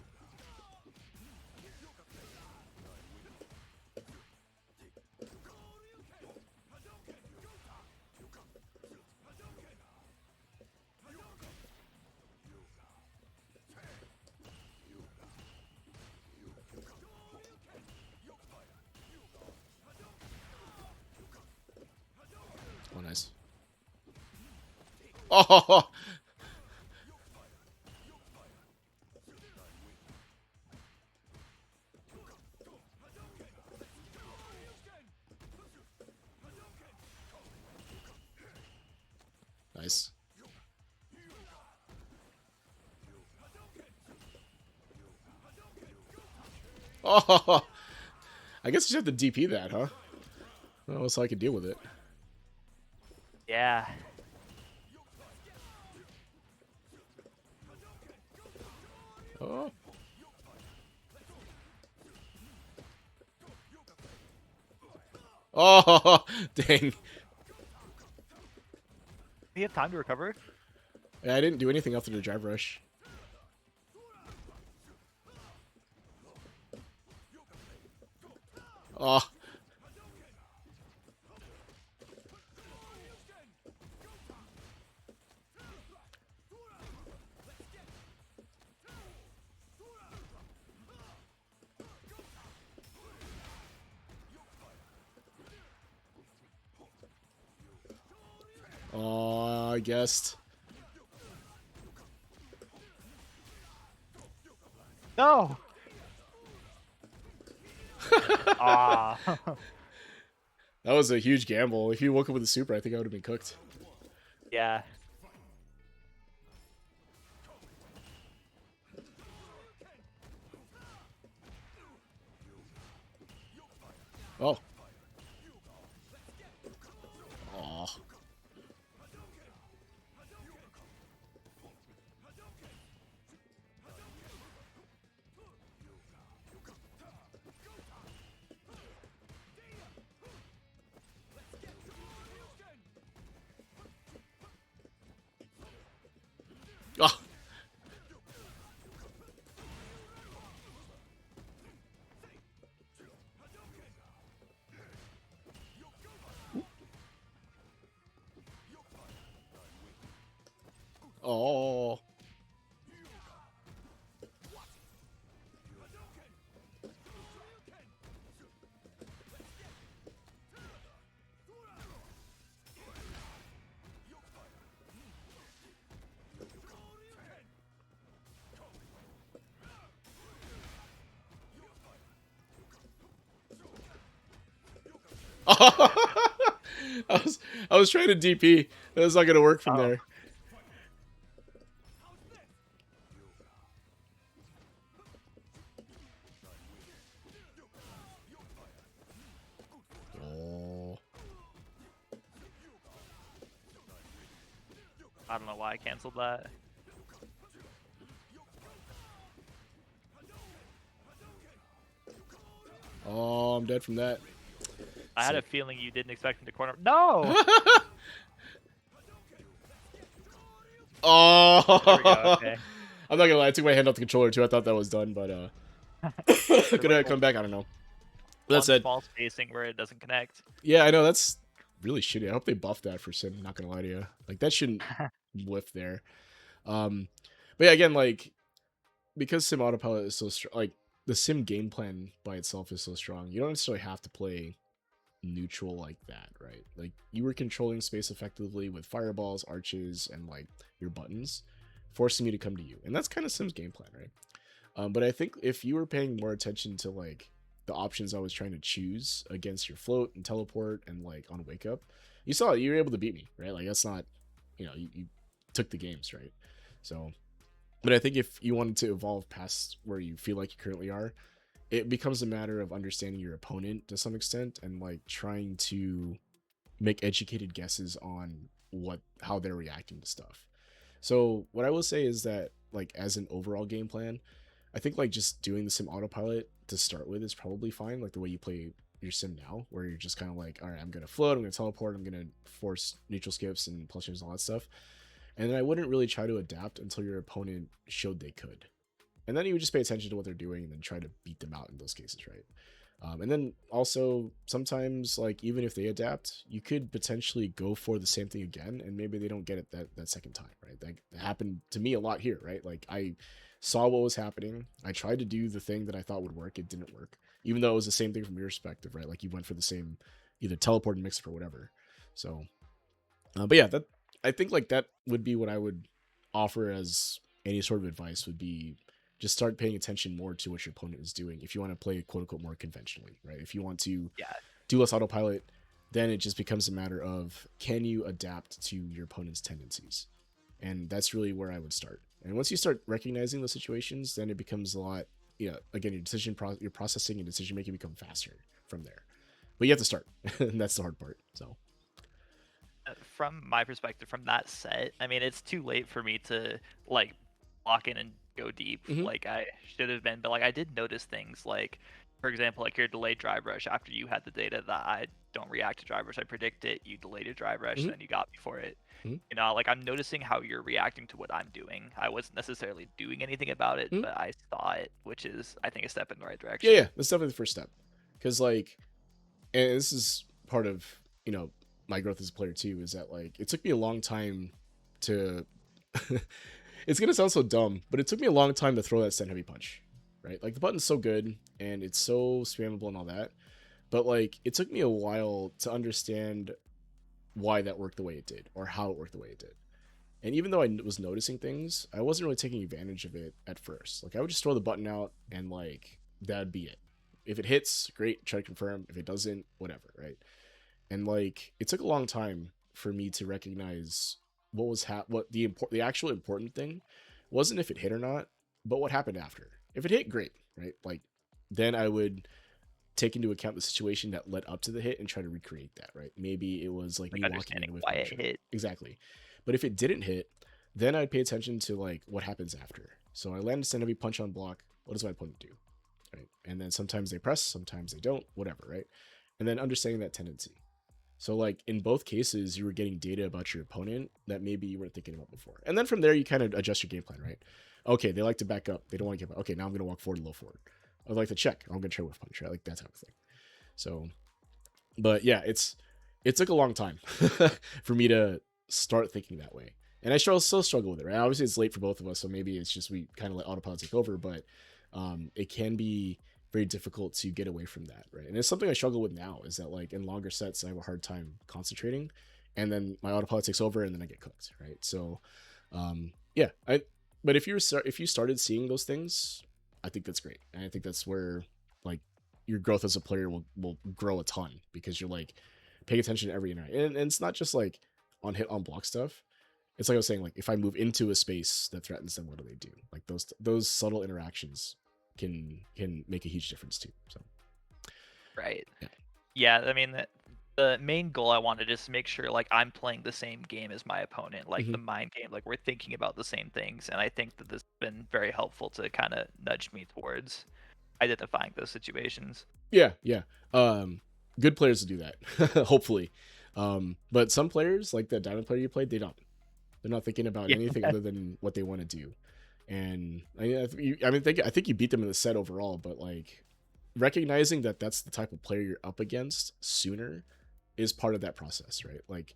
Oh, nice. Oh, nice. Oh, I guess you have to DP that, huh? Well, so I could deal with it. Yeah. Oh. Oh, dang. Do you have time to recover? Yeah, I didn't do anything after the drive rush. Oh. Oh, I guessed. No. Ah. That was a huge gamble. If you woke up with a super, I think I would have been cooked. Yeah. Oh. Oh. Oh. Oh. I was trying to DP. That was not gonna work from Oh. there. Oh. I don't know why I canceled that. Oh, I'm dead from that. I had a Sick. feeling you didn't expect him to corner. No. There we go. Oh. Okay. I'm not gonna lie, I took my hand off the controller too. I thought that was done, but There's could like I come back? I don't know. That one said, small spacing where it doesn't connect. yeah, I know that's really shitty. I hope they buff that for Sim. Not gonna lie to you, like that shouldn't lift there. Um, but yeah, again, like because Sim Autopilot is so strong, like the Sim game plan by itself is so strong. You don't necessarily have to play neutral like that, right? Like you were controlling space effectively with fireballs, arches, and like your buttons, forcing me to come to you, and that's kind of Sim's game plan, right? But I think if you were paying more attention to like the options I was trying to choose against your float and teleport and like on wake up, you saw it, you were able to beat me, right? Like that's not, you took the games, right? So, but I think if you wanted to evolve past where you feel like you currently are, it becomes a matter of understanding your opponent to some extent and like trying to make educated guesses on how they're reacting to stuff. So what I will say is that like as an overall game plan, I think like just doing the sim autopilot to start with is probably fine. Like the way you play your sim now, where you're just kind of like, all right, I'm gonna float, I'm gonna teleport, I'm gonna force neutral skips and plus and all that stuff. And then I wouldn't really try to adapt until your opponent showed they could. And then you would just pay attention to what they're doing and then try to beat them out in those cases, right? And then also sometimes like even if they adapt, you could potentially go for the same thing again, and maybe they don't get it that second time, right? That happened to me a lot here, right? Like I saw what was happening, I tried to do the thing that I thought would work, it didn't work, even though it was the same thing from your perspective, right? Like you went for the same either teleport and mix up or whatever. So, but yeah, that I think like that would be what I would offer as any sort of advice would be just start paying attention more to what your opponent is doing if you want to play quote unquote more conventionally, right? If you want to Yeah, do less autopilot, then it just becomes a matter of can you adapt to your opponent's tendencies? And that's really where I would start. And once you start recognizing those situations, then it becomes a lot, again, your processing and decision making become faster from there. But you have to start. And that's the hard part. So, from my perspective, from that set, I mean, it's too late for me to like lock in and go deep mhm, like I should have been. But like I did notice things like, for example, like your delayed drive rush after you had the data that I don't react to drive rush, I predict it. You delayed your drive rush, mhm, then you got me for it. mhm, You know, like I'm noticing how you're reacting to what I'm doing. I wasn't necessarily doing anything about it, mhm. but I saw it, which is I think a step in the right Yeah, direction. yeah, that's definitely the first step. Because like, and this is part of my growth as a player too, is that like it took me a long time to it's gonna sound so dumb, but it took me a long time to throw that send heavy punch, right? Like the button's so good and it's so spammable and all that, but like it took me a while to understand why that worked the way it did or how it worked the way it did. And even though I was noticing things, I wasn't really taking advantage of it at first. Like I would just throw the button out and like that'd be it. If it hits, great, try to confirm. If it doesn't, whatever, right? And like it took a long time for me to recognize what the actual important thing wasn't if it hit or not, but what happened after. If it hit, great, right? Like then I would take into account the situation that led up to the hit and try to recreate that, right? Maybe it was like Like me walking understanding in with why my it shit. hit. Exactly. But if it didn't hit, then I'd pay attention to like what happens after. So I land a send heavy punch on block. What does my opponent do? Right. And then sometimes they press, sometimes they don't, whatever, right? And then understanding that tendency. So like in both cases, you were getting data about your opponent that maybe you weren't thinking about before. And then from there, you kind of adjust your game plan, right? Okay, they like to back up. They don't want to give up. Okay, now I'm going to walk forward, low forward. I'd like to check. I'm going to try whiff punch, right? Like that type of thing. So, but yeah, it took a long time for me to start thinking that way, and I still struggle with it. Right, obviously it's late for both of us, so maybe it's just we kind of let autopilot take over. But it can be very difficult to get away from that, right? And it's something I struggle with now. Is that like in longer sets, I have a hard time concentrating, and then my autopilot takes over, and then I get cooked, right? So, yeah, I. But if you started seeing those things, I think that's great, and I think that's where like your growth as a player will grow a ton because you're like paying attention to every interaction. And it's not just like on hit on block stuff. It's like I was saying, like if I move into a space that threatens them, what do they do? Like those subtle interactions can make a huge difference too. So Right. yeah. Yeah, I mean, the main goal I wanted is to make sure like I'm playing the same game as my opponent, like Hmm. the mind game, like we're thinking about the same things, and I think that this has been very helpful to kind of nudge me towards identifying those situations. Yeah, yeah. Good players to do that, hopefully. But some players, like the diamond player you played, they don't. They're not thinking about Yeah, anything other than what they want to do. And I think you beat them in the set overall, but like recognizing that that's the type of player you're up against sooner is part of that process, right? Like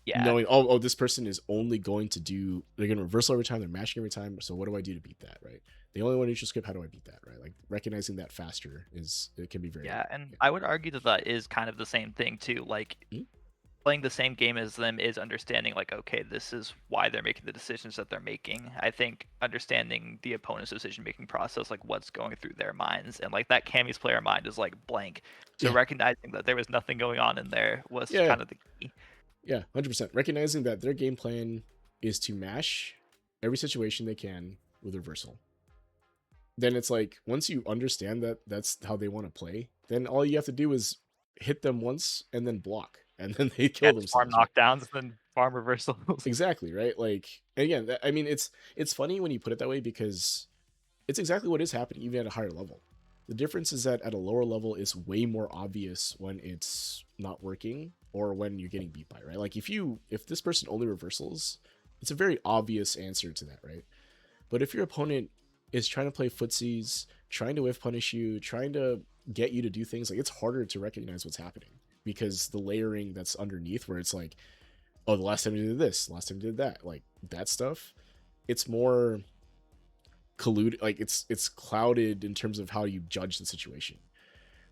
Yeah. knowing, this person is only going to do, they're going to reversal every time, they're mashing every time. So what do I do to beat that, right? They only want neutral skip. How do I beat that, right? Like recognizing that faster it can be very, Yeah, and yeah. I would argue that that is kind of the same thing too. Like Mhm. playing the same game as them is understanding like, okay, this is why they're making the decisions that they're making. I think understanding the opponent's decision making process, like what's going through their minds, and like that Cammy's player mind is like blank. So Yeah. recognizing that there was nothing going on in there was Yeah. kind of the key. Yeah. 100%. Recognizing that their game plan is to mash every situation they can with reversal. Then it's like once you understand that that's how they want to play, then all you have to do is hit them once and then block, and then they Yeah, kill just farm themselves, right? knockdowns and then farm reversals. Exactly, right? Like, and again, I mean, it's funny when you put it that way because it's exactly what is happening even at a higher level. The difference is that at a lower level, it's way more obvious when it's not working or when you're getting beat by, right? Like if this person only reversals, it's a very obvious answer to that, right? But if your opponent is trying to play footsies, trying to whiff punish you, trying to get you to do things, like it's harder to recognize what's happening because the layering that's underneath, where it's like, oh, the last time you did this, last time you did that, like that stuff, it's more colluded, like it's clouded in terms of how you judge the situation.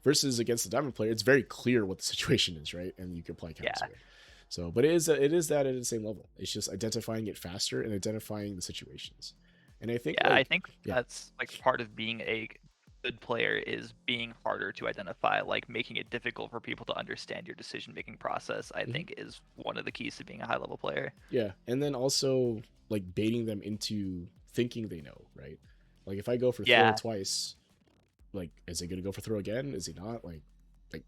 Versus against the diamond player, it's very clear what the situation is, right? And you can apply counters Yeah. to it. So, but it is that at the same level. It's just identifying it faster and identifying the situations. And I think Yeah, I like, think yeah, that's like part of being a good player is being harder to identify, like making it difficult for people to understand your decision making process, I mhm, think is one of the keys to being a high level player. yeah, and then also like baiting them into thinking they know, right? Like if I go for throw Yeah, twice, like is he gonna go for throw again? Is he not? Like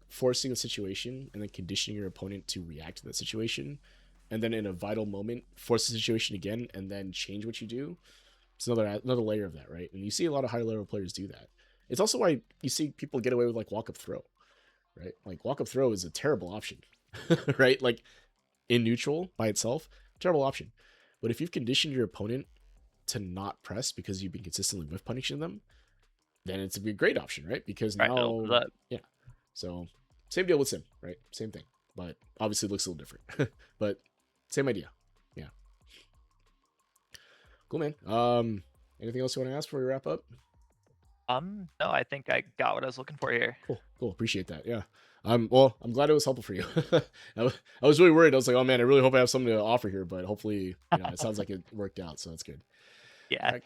forcing a situation and then conditioning your opponent to react to that situation, and then in a vital moment force the situation again and then change what you do. It's another layer of that, right? And you see a lot of higher level players do that. It's also why you see people get away with like walk up throw, right? Like walk up throw is a terrible option, right? Like in neutral by itself, terrible option. But if you've conditioned your opponent to not press because you've been consistently whiff punishing them, then it's a great option, right? Because right. It opens now, up. yeah. So same deal with Sim, right? Same thing, but obviously it looks a little different. But same idea. Yeah. Cool, man. Anything else you want to ask before we wrap up? No, I think I got what I was looking for here. Cool, cool. Appreciate that. Yeah. Well, I'm glad it was helpful for you. I was really worried. I was like, oh man, I really hope I have something to offer here, but hopefully, it sounds like it worked out, so that's good. Yeah, All right,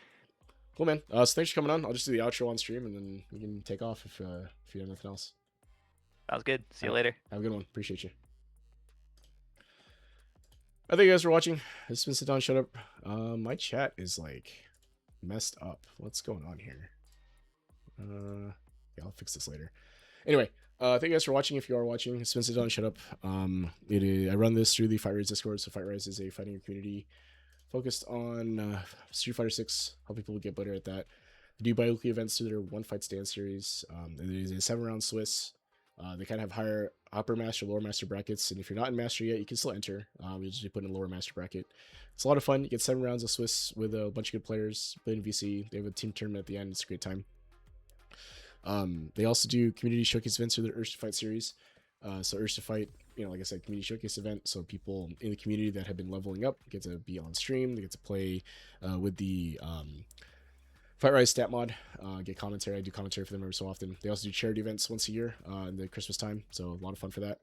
cool, man. So thanks for coming on. I'll just do the outro on stream, and then we can take off if you have nothing else. sounds good. See All you right, later. have a good one. Appreciate you. I thank you guys for watching. This has been Sit Down, Shut Up. My chat is like messed up. What's going on here? Yeah, I'll fix this later. Anyway, thank you guys for watching. If you are watching, it's been Sit Down, Shut Up. I run this through the Fight Rise Discord. So Fight Rise is a fighting community focused on Street Fighter 6, help people get better at that. They do bi-weekly events through their One Fight Stand series. And it is a 7-round Swiss. They kind of have higher upper master, lower master brackets, and if you're not in master yet, you can still enter. You just put in a lower master bracket. It's a lot of fun. You get 7 rounds of Swiss with a bunch of good players. Play in VC. They have a team tournament at the end. It's a great time. They also do community showcase events through their Urge to Fight series. So Urge to Fight, like I said, community showcase event. So people in the community that have been leveling up get to be on stream. They get to play with the Fight Rise stat mod, get commentary. I do commentary for them every so often. They also do charity events once a year in the Christmas time. So a lot of fun for that.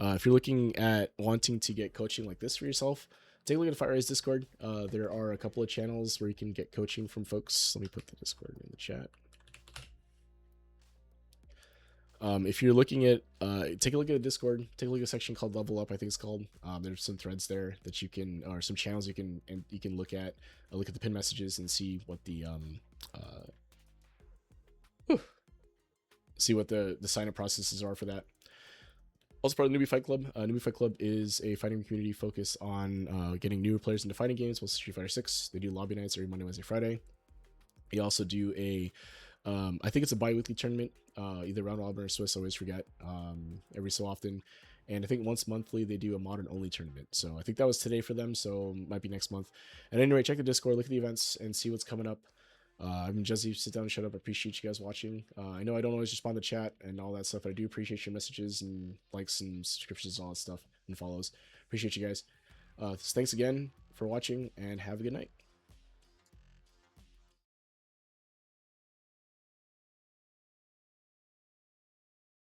If you're looking at wanting to get coaching like this for yourself, take a look at the Fight Rise Discord. There are a couple of channels where you can get coaching from folks. Let me put the Discord in the chat. If you're looking at, take a look at the Discord. Take a look at a section called Level Up. I think it's called. There's some threads there that you can, or some channels you can look at. Look at the pin messages and see what the sign up processes are for that. Also part of the Newbie Fight Club. Newbie Fight Club is a fighting community focused on getting newer players into fighting games. Mostly Street Fighter 6. They do lobby nights every Monday, Wednesday, Friday. They also do I think it's a bi-weekly tournament, either round robin or Swiss. I always forget. Every so often, And I think once monthly they do a modern only tournament. So I think that was today for them. So might be next month. And anyway, check the Discord, look at the events, and see what's coming up. I'm Juzzy. Sit down and shut up. I appreciate you guys watching. I know I don't always respond to chat and all that stuff, but I do appreciate your messages and likes and subscriptions and all that stuff and follows. Appreciate you guys. Thanks again for watching and have a good night.